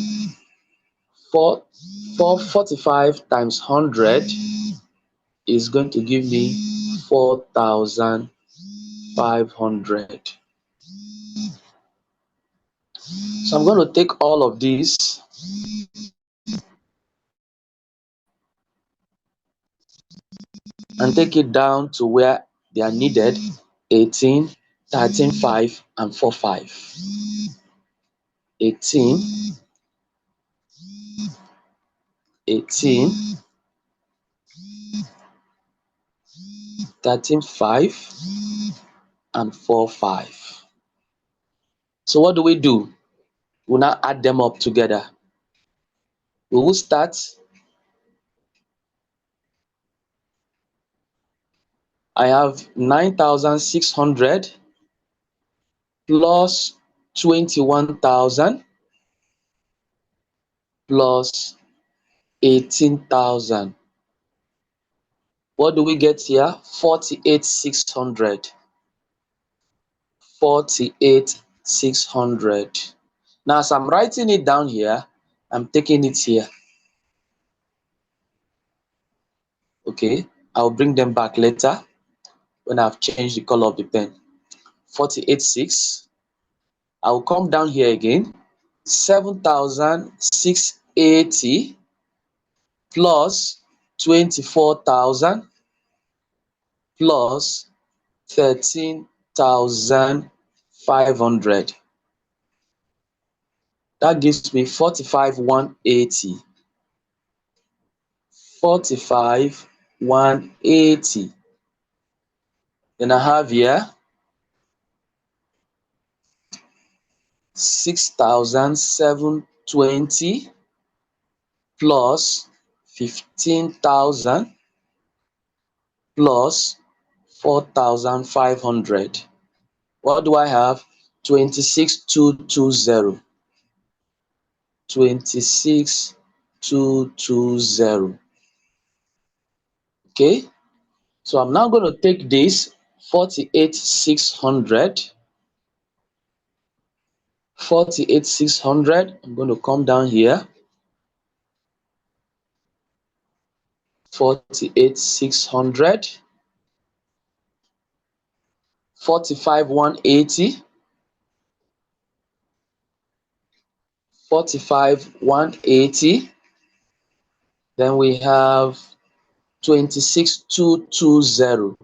45 times 100 is going to give me 4,500. So I'm going to take all of these and take it down to where they are needed: 18, 13, 5, and 4, 5. 18, 18, 13, 5, and 4, 5. So what do? We'll now add them up together. We will start. I have 9,600 plus 21,000 plus 18,000. What do we get here? 48,600. 48,600. Now, as I'm writing it down here, I'm taking it here. Okay, I'll bring them back later when I've changed the color of the pen. 48,600. I'll come down here again. 7,680 plus 24,000 plus 13,500. That gives me 45,180. 45,180. Then I have here 6,720 plus 15,000 plus 4,500. What do I have? 26,220. 26,220. Okay, so I'm now going to take this 48,600. 48,600. I'm going to come down here. 48,600. 45,180. 45,180. Then we have 26,220.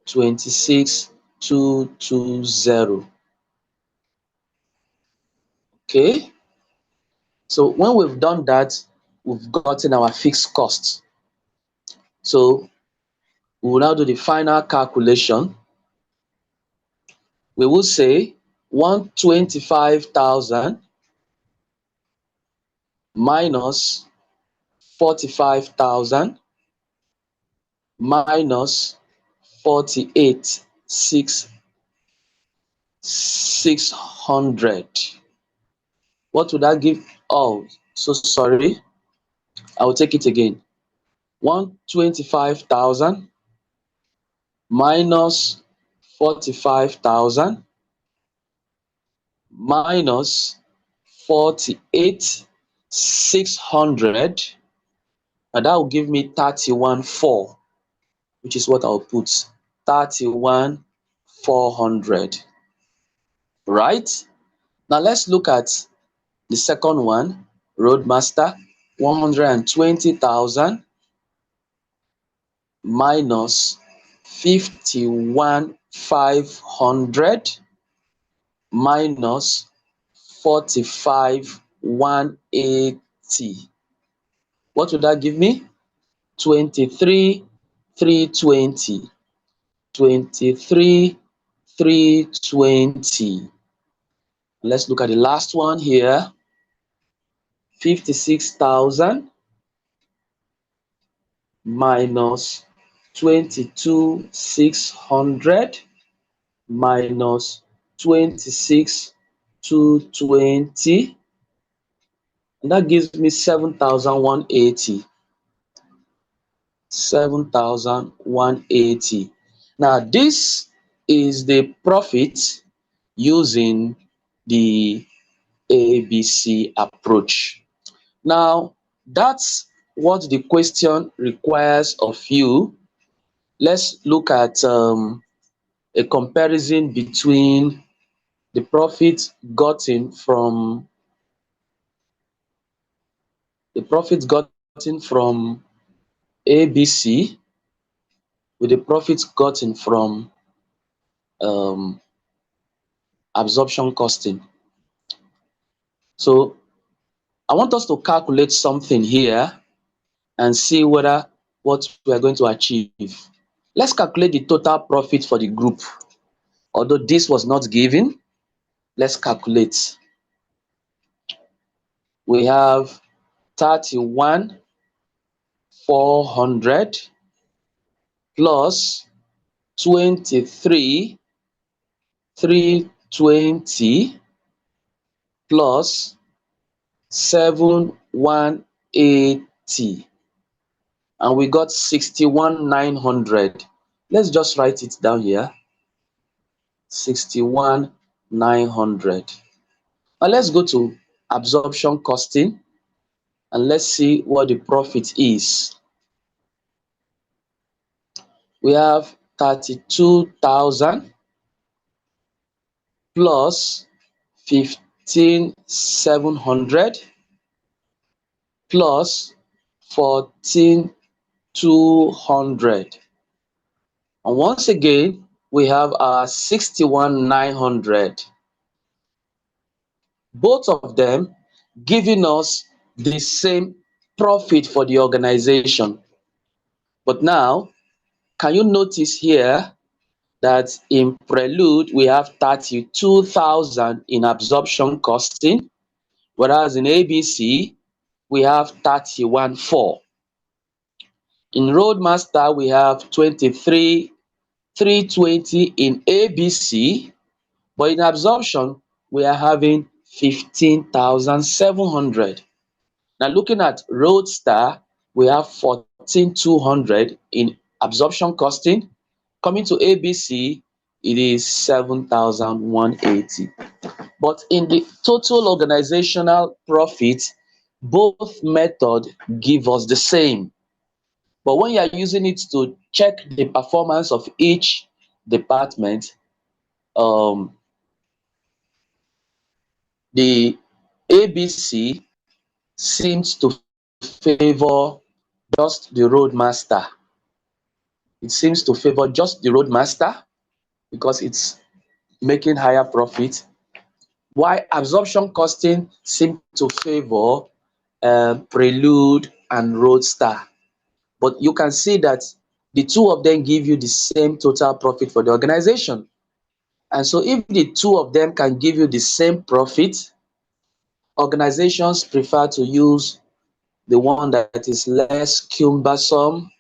26,220. Okay, so when we've done that, we've gotten our fixed costs. So we will now do the final calculation. We will say 125,000 minus 45,000 minus 48,600. What would that give? Oh, so sorry. I will take it again. 125,000 minus 45,000 minus 48,600, and that will give me 31,400, which is what I'll put, 31,400, right? Now let's look at the second one, Roadmaster, 120,000 minus 51,500 minus 45,180. What would that give me? 23,320. 23,320. Let's look at the last one here. 56,000 minus 22,600 minus 26,220, and that gives me 7,180. 7,180. Now this is the profit using the ABC approach. Now that's what the question requires of you. Let's look at a comparison between the profit gotten from ABC with the profits gotten from um, absorption costing. So I want us to calculate something here and see whether what we are going to achieve. Let's calculate the total profit for the group. Although this was not given, let's calculate. We have 31,400 plus 23,320 plus 7,180, and we got 61,900. Let's just write it down here. 61,900. Now let's go to absorption costing and let's see what the profit is. We have 32,000 plus 15,700 plus 14,200. And once again, we have our 61,900. Both of them giving us the same profit for the organization. But now, can you notice here that in Prelude, we have 32,000 in absorption costing, whereas in ABC, we have 31,400. In Roadmaster, we have 23,320 in ABC, but in absorption, we are having 15,700. Now looking at Roadstar, we have 14,200 in absorption costing. Coming to ABC, it is 7,180. But in the total organizational profit, both methods give us the same. But when you are using it to check the performance of each department, the ABC seems to favor just the Roadmaster. It seems to favor just the Roadmaster because it's making higher profit, while absorption costing seems to favor Prelude and Roadster. But you can see that the two of them give you the same total profit for the organization. And so if the two of them can give you the same profit, organizations prefer to use the one that is less cumbersome,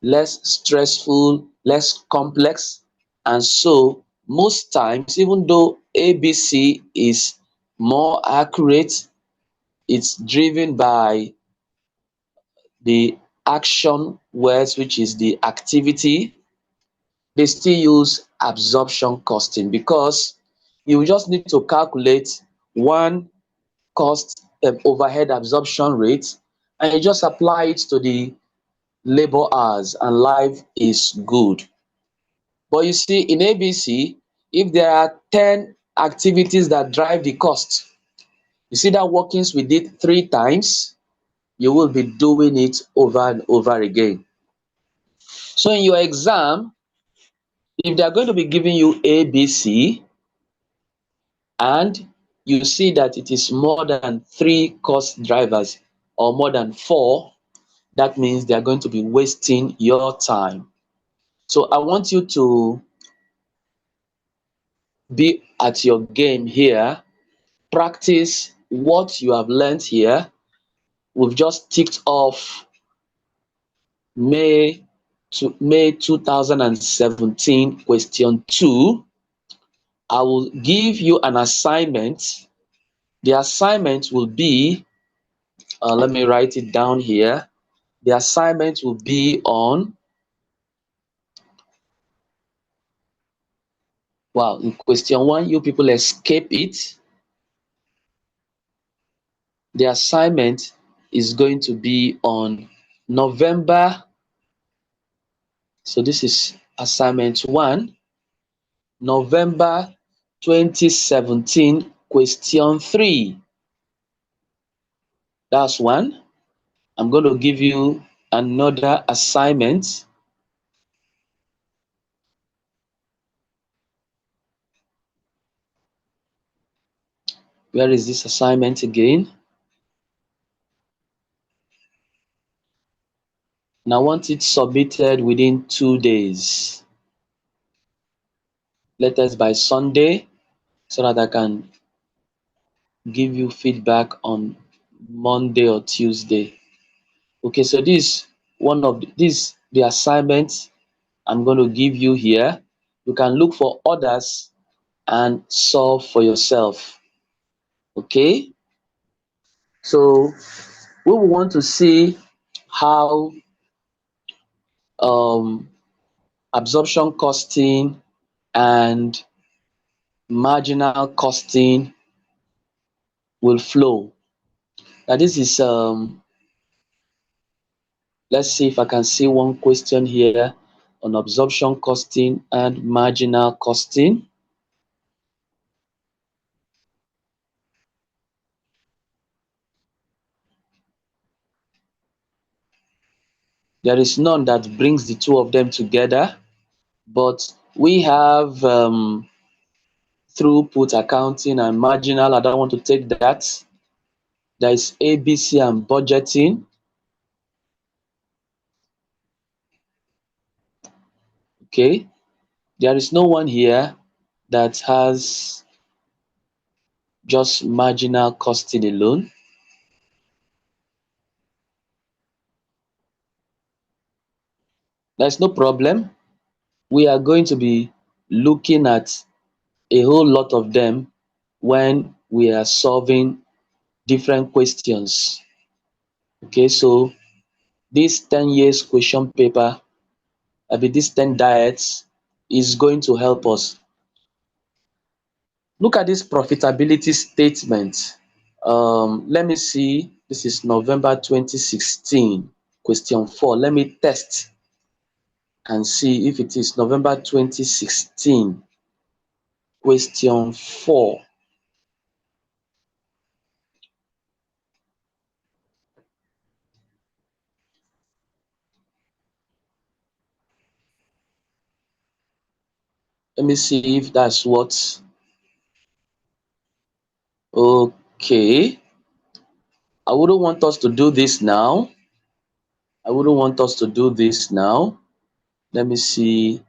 less stressful, less complex. And so most times, even though ABC is more accurate, it's driven by the action words, which is the activity, they still use absorption costing because you just need to calculate one cost overhead absorption rate and you just apply it to the labor hours and life is good. But you see, in ABC, if there are 10 activities that drive the cost, you see that workings we did 3 times, you will be doing it over and over again. So in your exam, if they are going to be giving you ABC and you see that it is more than 3 cost drivers or more than 4, that means they are going to be wasting your time. So I want you to be at your game here, practice what you have learned here. We've just ticked off May 2017 question 2. I will give you an assignment. The assignment will be, let me write it down here. The assignment will be on, wow, in question 1, you people escape it. The assignment is going to be on November. So this is assignment 1, November 2017, question 3. That's one. I'm going to give you another assignment. Where is this assignment again? And I want it submitted within 2 days. Latest by Sunday, so that I can give you feedback on Monday or Tuesday. Okay, so this one of the assignments I'm going to give you here. You can look for others and solve for yourself. Okay, so we will want to see how absorption costing and marginal costing will flow. Now this is let's see if I can see one question here on absorption costing and marginal costing. There is none that brings the two of them together, but we have throughput accounting and marginal. I don't want to take that. There is ABC and budgeting. Okay, there is no one here that has just marginal costing alone. There's no problem. We are going to be looking at a whole lot of them when we are solving different questions. Okay, so this 10 years question paper, this 10 diets is going to help us. Look at this profitability statement. Let me see. This is November 2016, question 4. Let me test and see if it is November 2016, question 4. Let me see if that's what. Okay. I wouldn't want us to do this now. I wouldn't want us to do this now. Let me see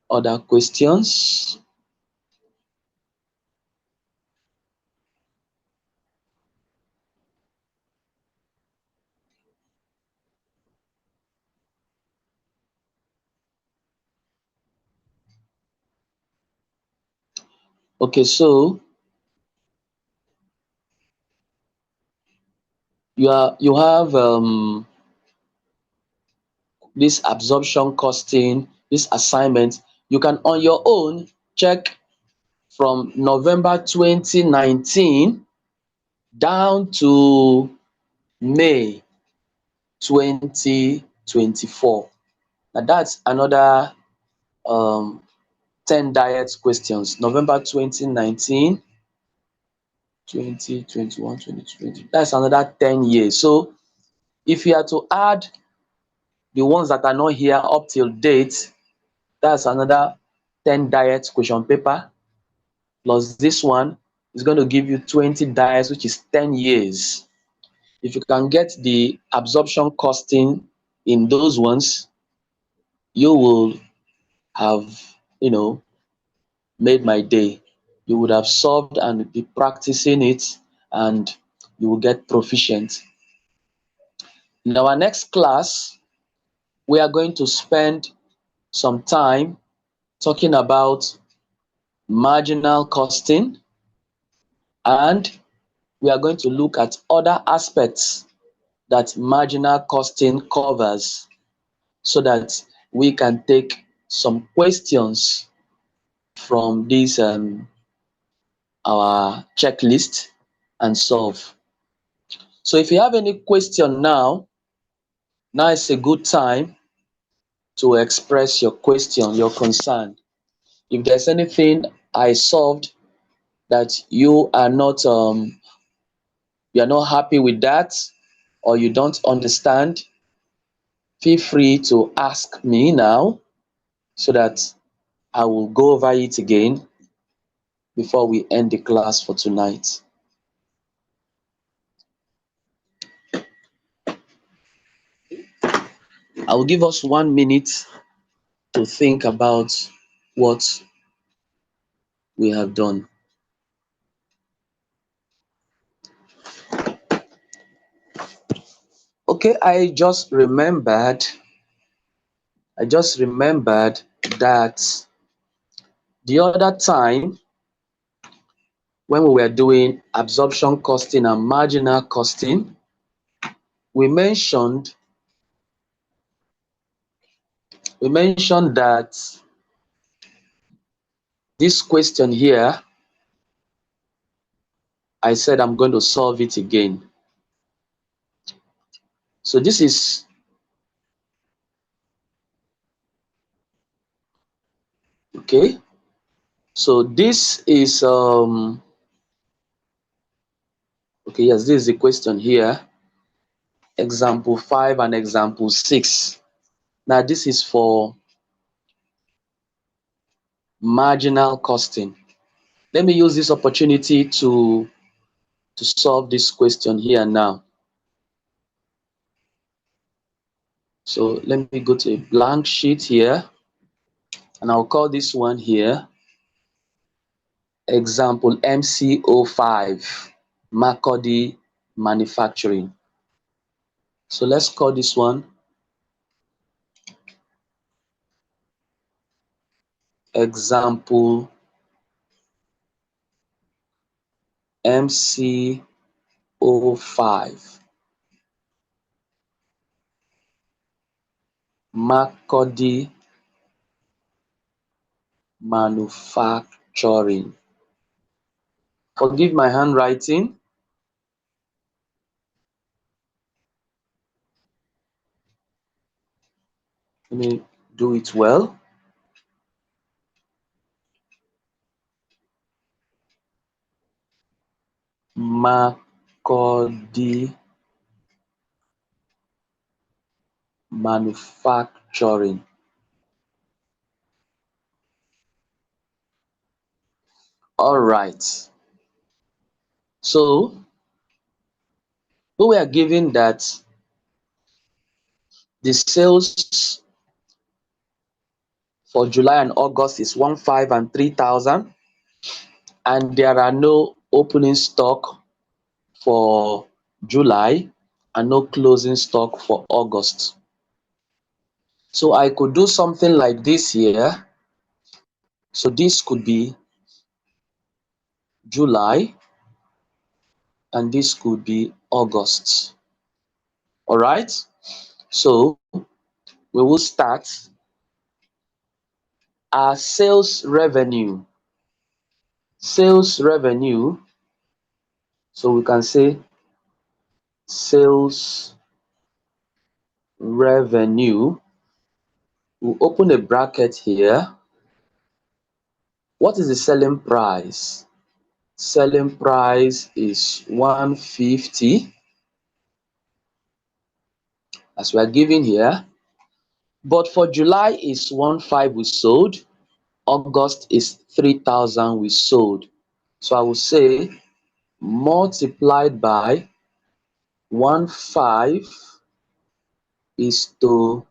other questions. Okay, so you have this absorption costing, this assignment, you can on your own check from November 2019 down to May 2024. Now that's another 10 diet questions. November 2019, 2021, 2020. That's another 10 years. So if you are to add the ones that are not here up till date, that's another 10 diet question paper. Plus this one is going to give you 20 diets, which is 10 years. If you can get the absorption costing in those ones, you will have, made my day. You would have solved and be practicing it, and you will get proficient. In our next class, we are going to spend some time talking about marginal costing, and we are going to look at other aspects that marginal costing covers so that we can take some questions from this our checklist and solve. So if you have any question now is a good time to express your question, your concern. If there's anything I solved that you are not happy with that, or you don't understand, feel free to ask me now so that I will go over it again before we end the class for tonight. I will give us 1 minute to think about what we have done. Okay, I just remembered that the other time when we were doing absorption costing and marginal costing, we mentioned that this question here, I said I'm going to solve it again. So this is okay. So this is okay, yes, this is the question here. Example 5 and example 6. Now this is for marginal costing. Let me use this opportunity to solve this question here now. So let me go to a blank sheet here, and I'll call this one here example MC05, Makurdi manufacturing. So let's call this one example MC05, Makurdi manufacturing. Forgive my handwriting. Let me do it well. Makurdi manufacturing. All right. So we are given that the sales for July and August is 1,500 and 3,000, and there are no opening stock for July and no closing stock for August. So I could do something like this here. So this could be July and this could be August. All right. So we will start our sales revenue. Sales revenue, so we can say sales revenue. We'll open a bracket here. What is the selling price? Selling price is 150, as we are given here. But for July is 15 we sold, August is 3000 we sold. So I will say multiplied by 15 is to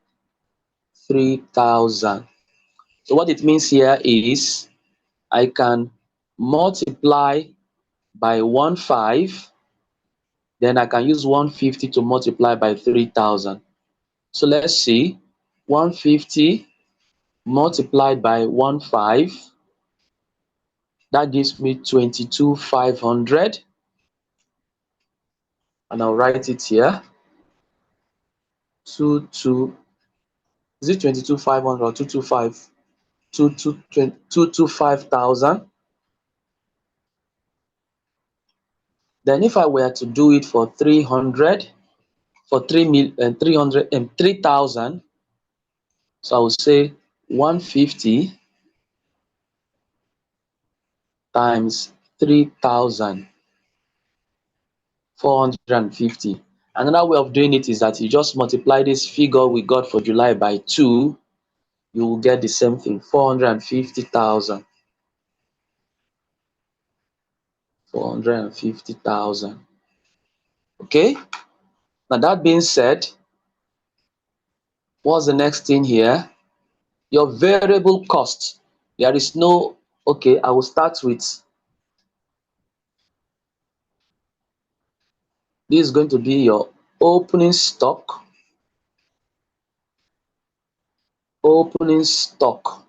3000. So what it means here is I can multiply by 15, then I can use 150 to multiply by 3000. So let's see, 150 multiplied by 15, that gives me 22,500, and I'll write it here. 22, is it 22,500 or 225? 225,000. Then if I were to do it for 300, for 300 and 3,000, so I will say 150 times 3,450. Another way of doing it is that you just multiply this figure we got for July by 2, you will get the same thing, 450,000. 450,000. Okay? Now that being said, what's the next thing here? Your variable cost. There is no, okay, I will start with, this is going to be your opening stock. Opening stock.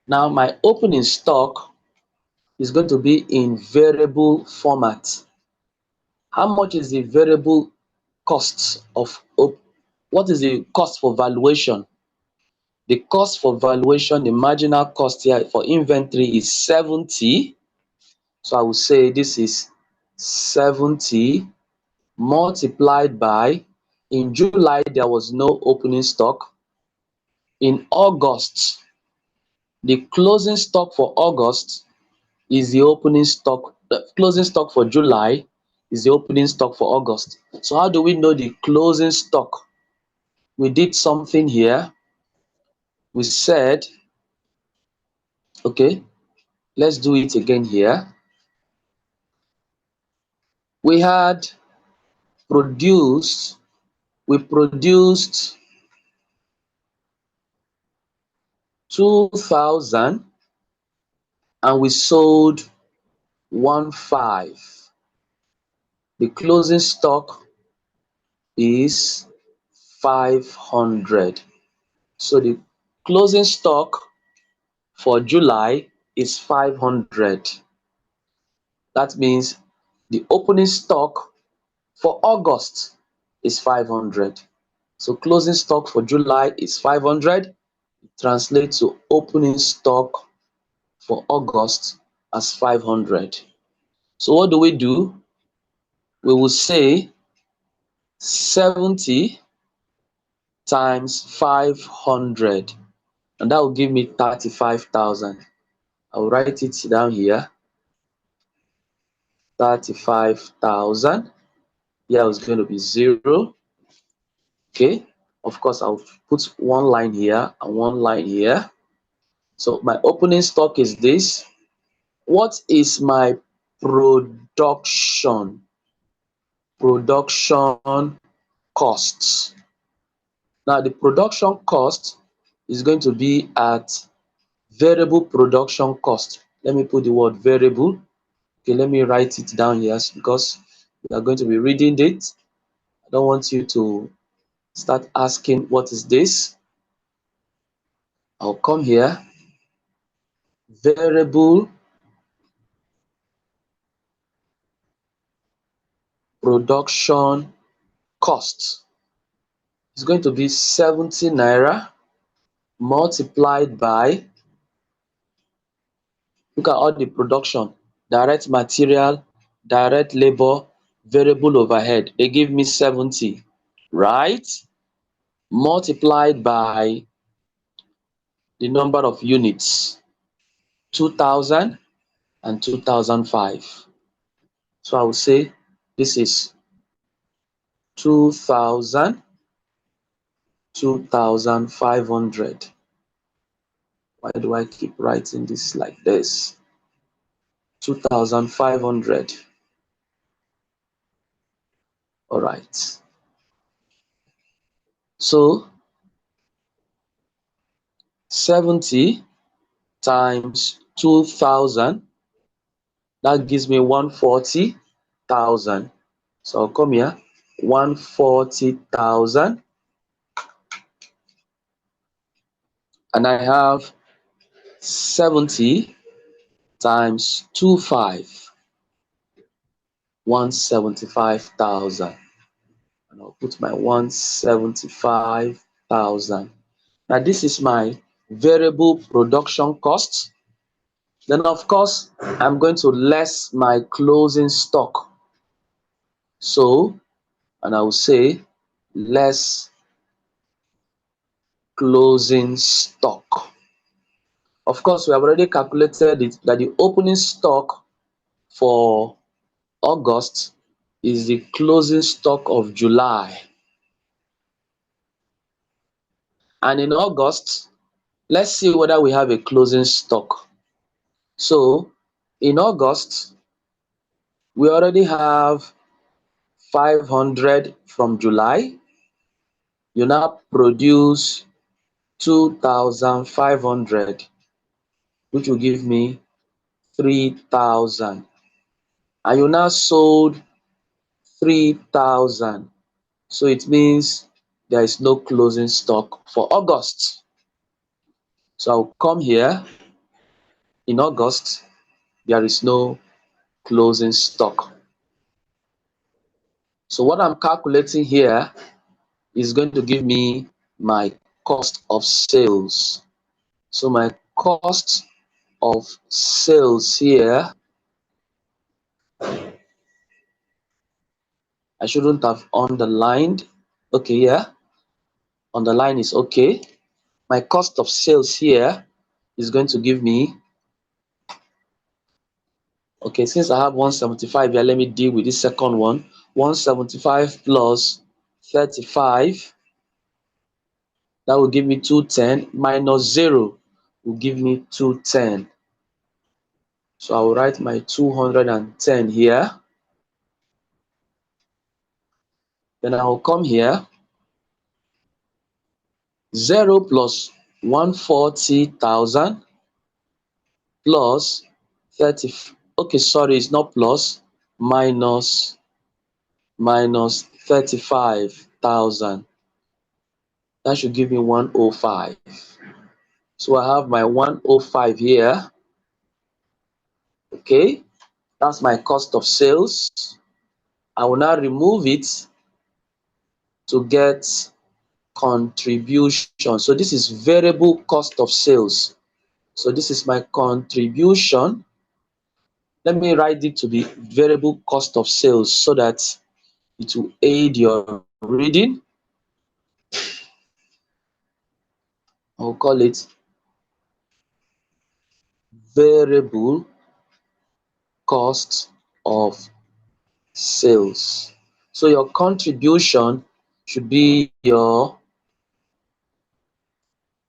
Now my opening stock is going to be in variable format. How much is the variable cost of, what is the cost for valuation? The cost for valuation, the marginal cost here for inventory is 70. So I will say this is 70 multiplied by, in July there was no opening stock. In August, the closing stock for August is the opening stock. The closing stock for July is the opening stock for August. So how do we know the closing stock? We did something here. We said, okay, let's do it again here. We had produced, we produced 2,000 and we sold 15. The closing stock is 500. So the closing stock for July is 500. That means the opening stock for August is 500. So closing stock for July is 500. It translates to opening stock for August as 500. So what do? We will say 70 times 500, and that will give me 35,000. I'll write it down here. 35,000. Here is going to be 0. Okay. Of course, I'll put one line here and one line here. So my opening stock is this. What is my production? Production costs. Now the production cost is going to be at variable production cost. Let me put the word variable. Okay, let me write it down here because we are going to be reading it. I don't want you to start asking what is this. I'll come here. Variable production cost. is going to be 70 naira multiplied by, look at all the production, direct material, direct labor, variable overhead. They give me 70, right? Multiplied by the number of units, 2000 and 2005. So I will say this is 2000, 2500. Why do I keep writing this like this? 2500. All right. So 70 times 2000, that gives me 140,000. So I'll come here, 140,000, and I have 70 times 25, 175,000. And I'll put my 175,000. Now this is my variable production cost. Then of course, I'm going to less my closing stock. So, and I will say less closing stock. Of course, we have already calculated it that the opening stock for August is the closing stock of July. And in August, let's see whether we have a closing stock. So in August, we already have 500 from July. You now produce 2,500, which will give me 3,000. And you now sold 3,000. So it means there is no closing stock for August. So I'll come here. In August, there is no closing stock. So what I'm calculating here is going to give me my cost of sales. So my cost of sales here, I shouldn't have underlined. Okay, yeah, underline is okay. My cost of sales here is going to give me, okay, since I have 175 here, let me deal with this second one. 175 plus 35, that will give me 210, minus 0 will give me 210. So I will write my 210 here. Then I will come here. 0 plus 140,000 plus 30. Okay, sorry, it's not plus, minus 35,000. That should give me 105. So I have my 105 here. Okay, that's my cost of sales. I will now remove it to get contribution. So this is variable cost of sales. So this is my contribution. Let me write it to be variable cost of sales so that it will aid your reading. I'll call it variable cost of sales. So your contribution should be your,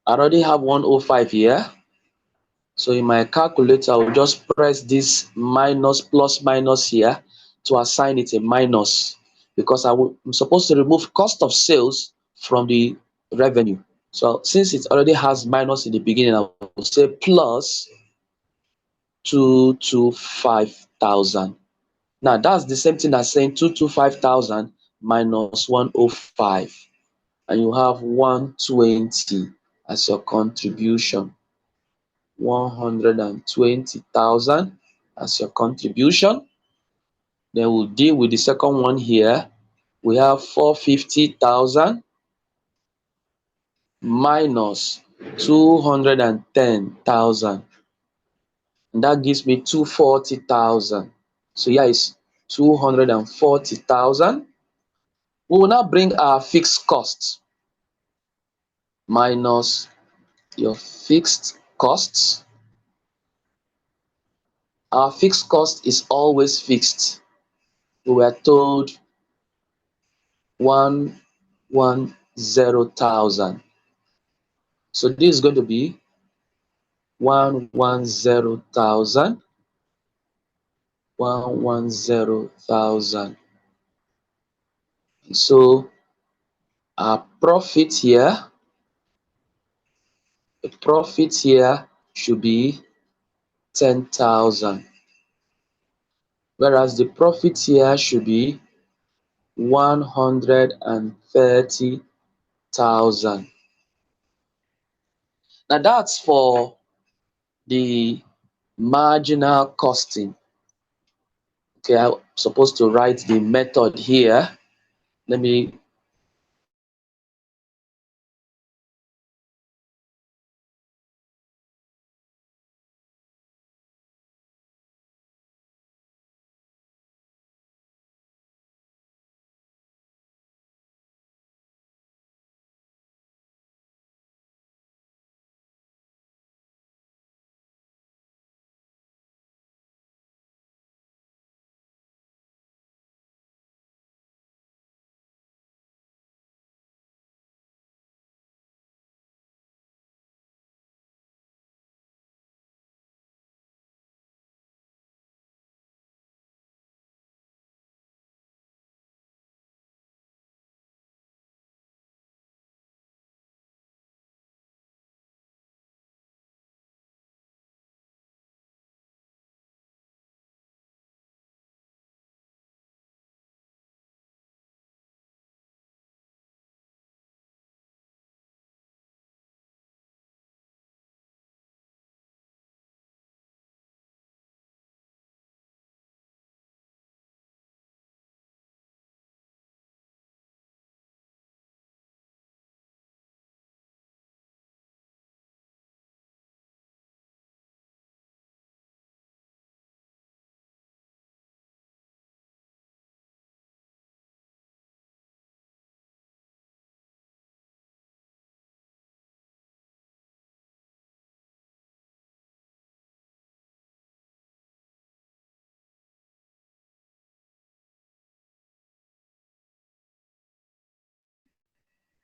I already have 105 here. So in my calculator, I will just press this minus, plus minus here to assign it a minus, because I'm supposed to remove cost of sales from the revenue. So since it already has minus in the beginning, I will say plus 225,000. Now that's the same thing as saying 225,000 minus 105, and you have 120 as your contribution. 120,000 as your contribution. Then we'll deal with the second one here. We have 450,000 minus 210,000. And that gives me 240,000. So here is 240,000. We will now bring our fixed costs minus your fixed costs. Our fixed cost is always fixed. We were told 110,000. So this is going to be 110,000, 110,000. So our profit here, the profit here should be 10,000, whereas the profit here should be 130,000. Now that's for the marginal costing. Okay, I'm supposed to write the method here. Let me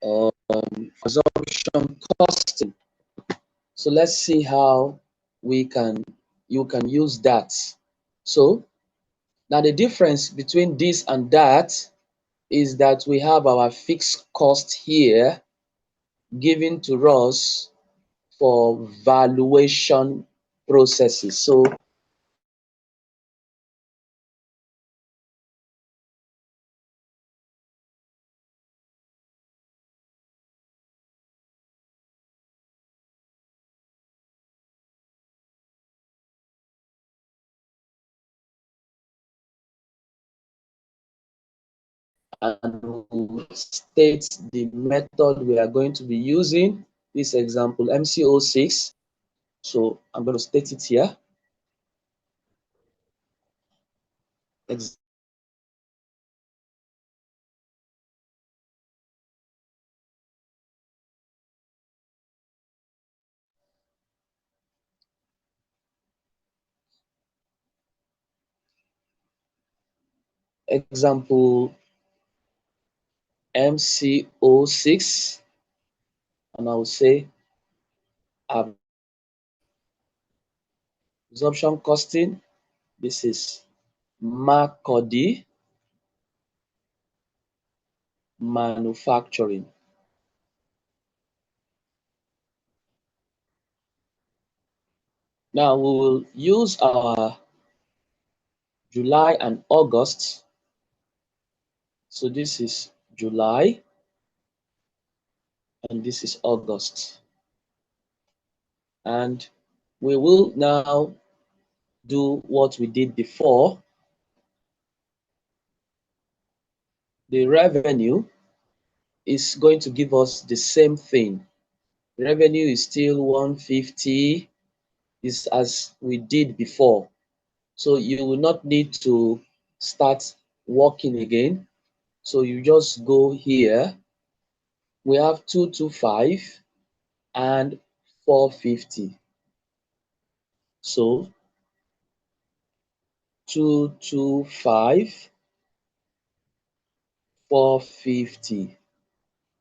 absorption costing. So let's see how you can use that. So now the difference between this and that is that we have our fixed cost here given to us for valuation processes. So and we'll state the method we are going to be using. This example MC06. So I'm going to state it here. Example MC06, and I will say absorption costing. This is Makurdi manufacturing. Now we will use our July and August. So this is July and this is August. And we will now do what we did before. The revenue is going to give us the same thing. Revenue is still 150, is as we did before. So you will not need to start working again. So you just go here. We have 225 and 450. So 225, 450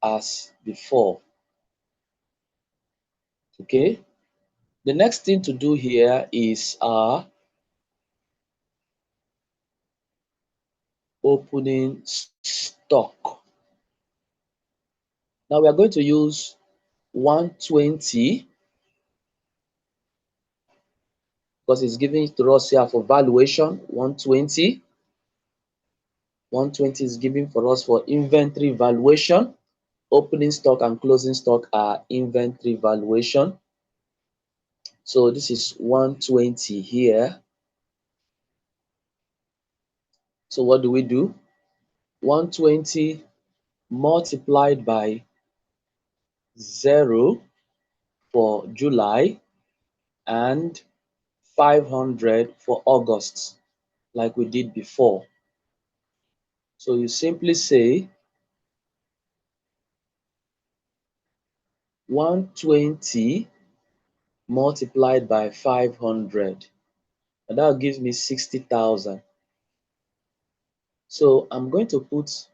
as before. Okay. The next thing to do here is our opening stock. Now we are going to use 120 because it's giving it to us here for valuation. 120. 120 is given for us for inventory valuation. Opening stock and closing stock are inventory valuation. So this is 120 here. So what do we do? 120 multiplied by 0 for July and 500 for August, like we did before. So you simply say 120 multiplied by 500, and that gives me 60,000. So I'm going to put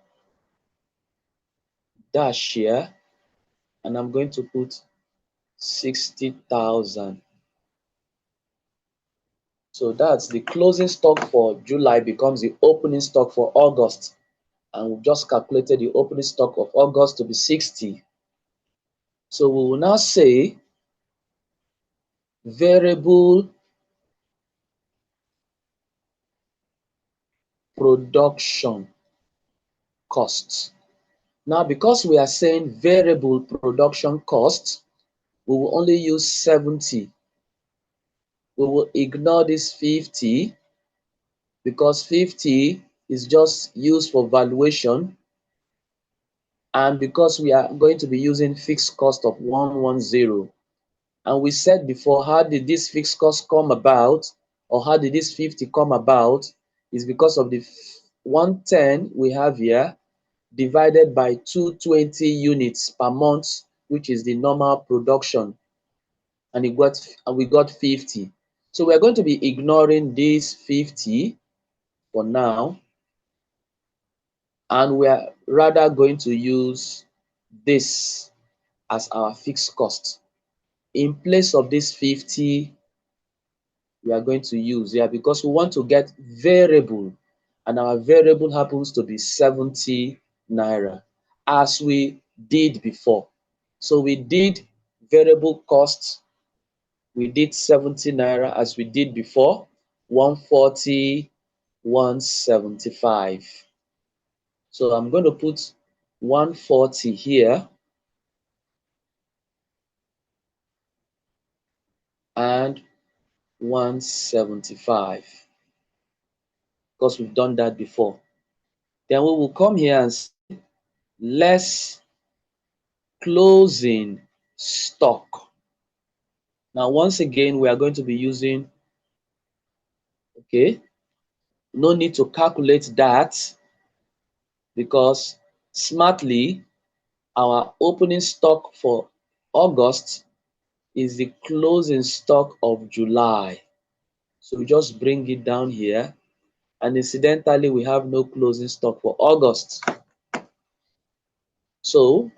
dash here, and I'm going to put 60,000. So that's the closing stock for July becomes the opening stock for August. And we've just calculated the opening stock of August to be 60. So we will now say variable production costs. Now, because we are saying variable production costs, we will only use 70. We will ignore this 50 because 50 is just used for valuation, and because we are going to be using fixed cost of 110. And we said before, how did this fixed cost come about, or how did this 50 come about, is because of the 110 we have here divided by 220 units per month, which is the normal production, and we got 50. So we're going to be ignoring this 50 for now, and we are rather going to use this as our fixed cost. In place of this 50, we are going to use here, because we want to get variable, and our variable happens to be 70 naira, as we did before. So we did variable costs, we did 70 naira as we did before, 140, 175. So I'm going to put 140 here and 175, because we've done that before. Then we will come here and say less closing stock. Now, once again, we are going to be using, okay, no need to calculate that, because smartly, our opening stock for August is the closing stock of July. So we just bring it down here. And incidentally, we have no closing stock for August. So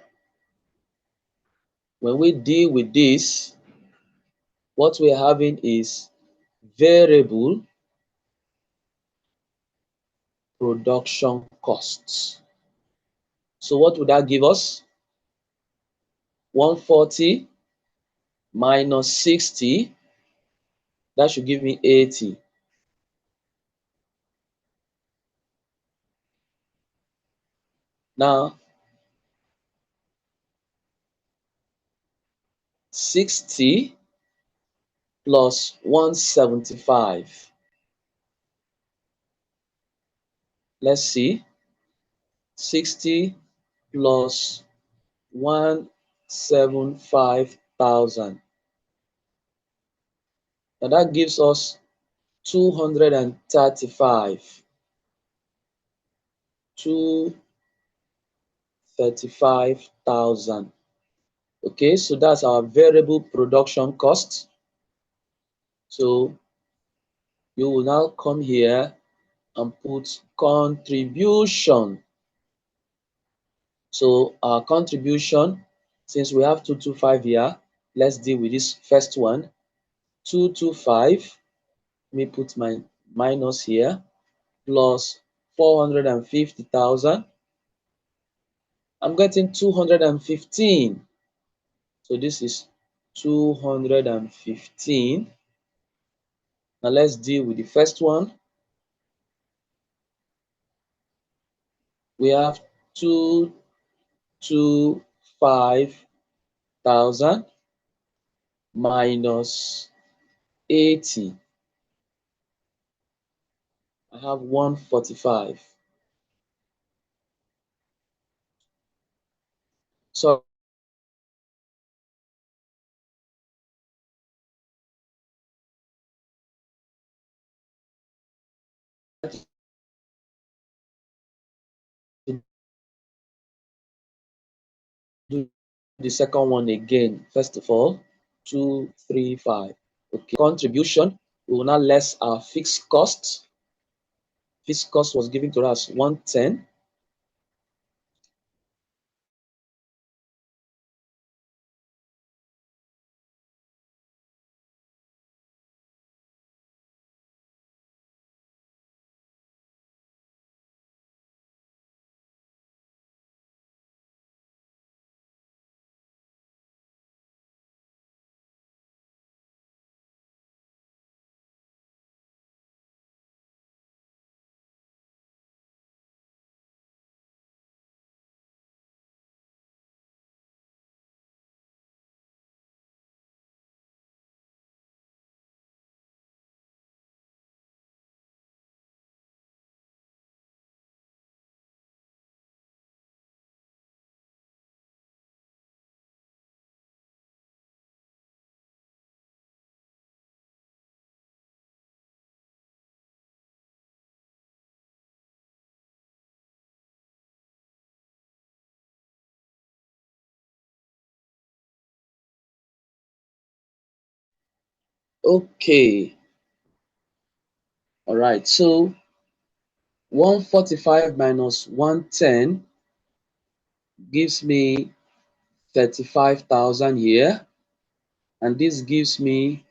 when we deal with this, what we're having is variable production costs. So what would that give us? 140 minus 60, that should give me 80. Now, 60 plus 175. Let's see. 60 plus 175 75,000. Now that gives us 235. 235,000. Okay, so that's our variable production cost. So you will now come here and put contribution. So our contribution, since we have 225 here, let's deal with this first one. 225, let me put my minus here, plus 450,000. I'm getting 215. So this is 215. Now let's deal with the first one. We have 225,000 minus 80. I have 145. So do the second one again. First of all, 235. Okay, contribution. We will now less our fixed cost. Fixed cost was given to us 110. Okay, all right. So 145 minus 110 gives me 35,000 here, and this gives me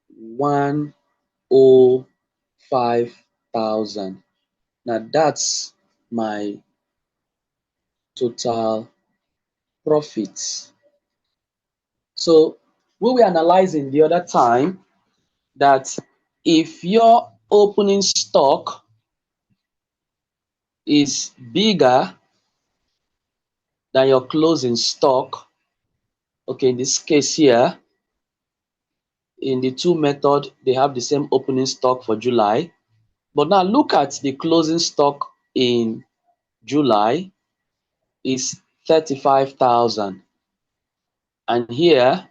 105,000. Now that's my total profits. So we were analyzing the other time that if your opening stock is bigger than your closing stock, okay, in this case here, in the two method, they have the same opening stock for July. But now look at the closing stock in July is 35,000. And here,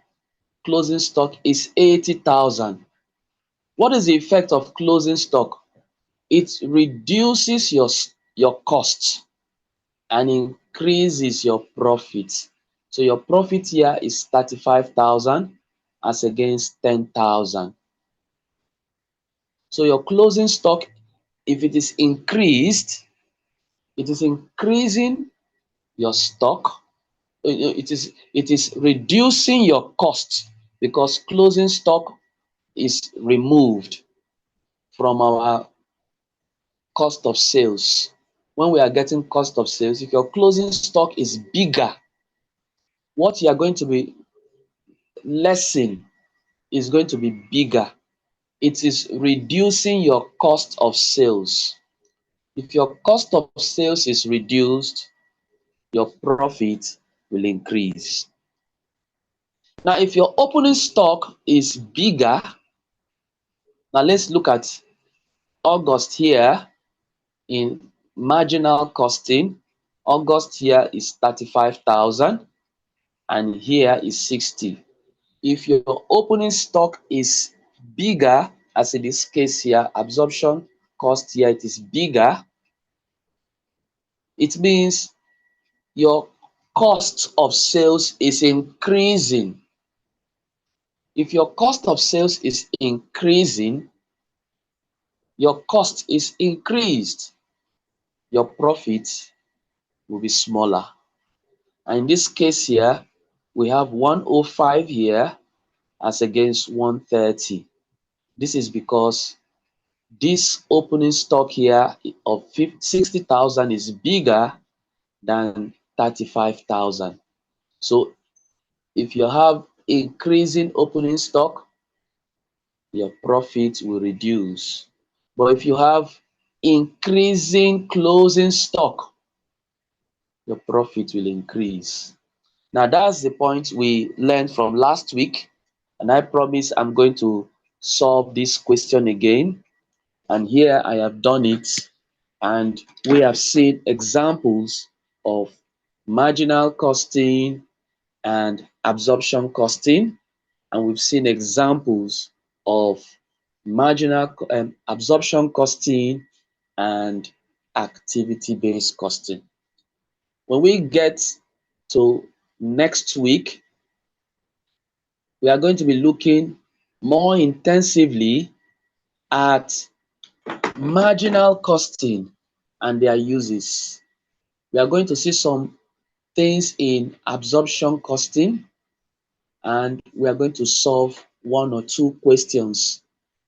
closing stock is 80,000. What is the effect of closing stock? It reduces your costs and increases your profit. So your profit here is 35,000 as against 10,000. So your closing stock, if it is increased, it is increasing your stock. It is reducing your cost because closing stock is removed from our cost of sales. When we are getting cost of sales, if your closing stock is bigger, what you are going to be lessing is going to be bigger. It is reducing your cost of sales. If your cost of sales is reduced, your profit will increase. Now, if your opening stock is bigger, now let's look at August here in marginal costing. August here is 35,000. and here is 60. If your opening stock is bigger, as in this case here, absorption cost here, it is bigger, it means your cost of sales is increasing. If your cost of sales is increasing, your cost is increased, your profit will be smaller. And in this case here, we have 105 here as against 130. This is because this opening stock here of 60,000 is bigger than 35,000. So if you have increasing opening stock, your profit will reduce. But if you have increasing closing stock, your profit will increase. Now that's the point we learned from last week, and I promise I'm going to solve this question again. And here I have done it, and we have seen examples of marginal costing and absorption costing, and we've seen examples of marginal absorption costing and activity-based costing. When we get to next week, we are going to be looking more intensively at marginal costing and their uses. We are going to see some things in absorption costing, and we are going to solve one or two questions.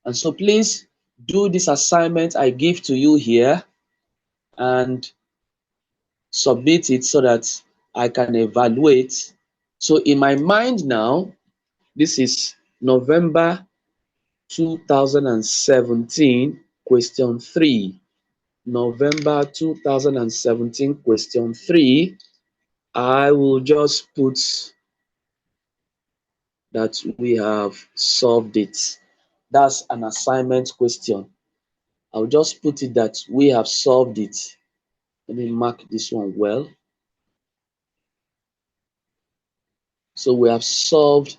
And so please do this assignment I give to you here and submit it so that I can evaluate. So in my mind now, this is November 2017, question 3. November 2017, question 3. I will just put that we have solved it. That's an assignment question. I'll just put it that we have solved it. Let me mark this one well. So we have solved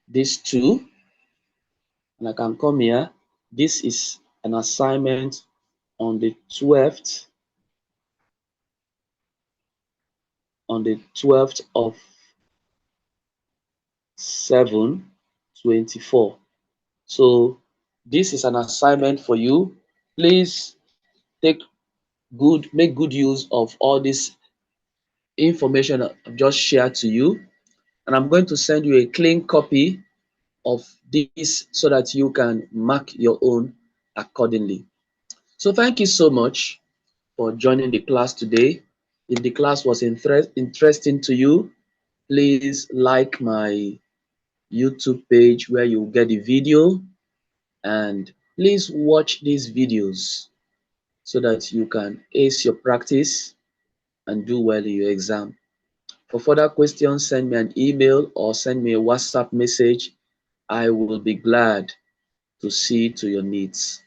these two, and I can come here. This is an assignment on the 12th, of 7/24. So this is an assignment for you. Please make good use of all this information I've just shared to you. And I'm going to send you a clean copy of this so that you can mark your own accordingly. So thank you so much for joining the class today. If the class was interesting to you, please like my YouTube page where you get the video, and please watch these videos so that you can ace your practice and do well in your exam. For further questions, send me an email or send me a WhatsApp message. I will be glad to see to your needs.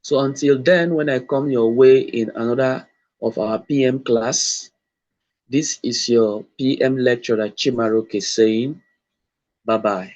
So until then, when I come your way in another of our PM class, this is your PM lecturer Chimaroke saying bye-bye.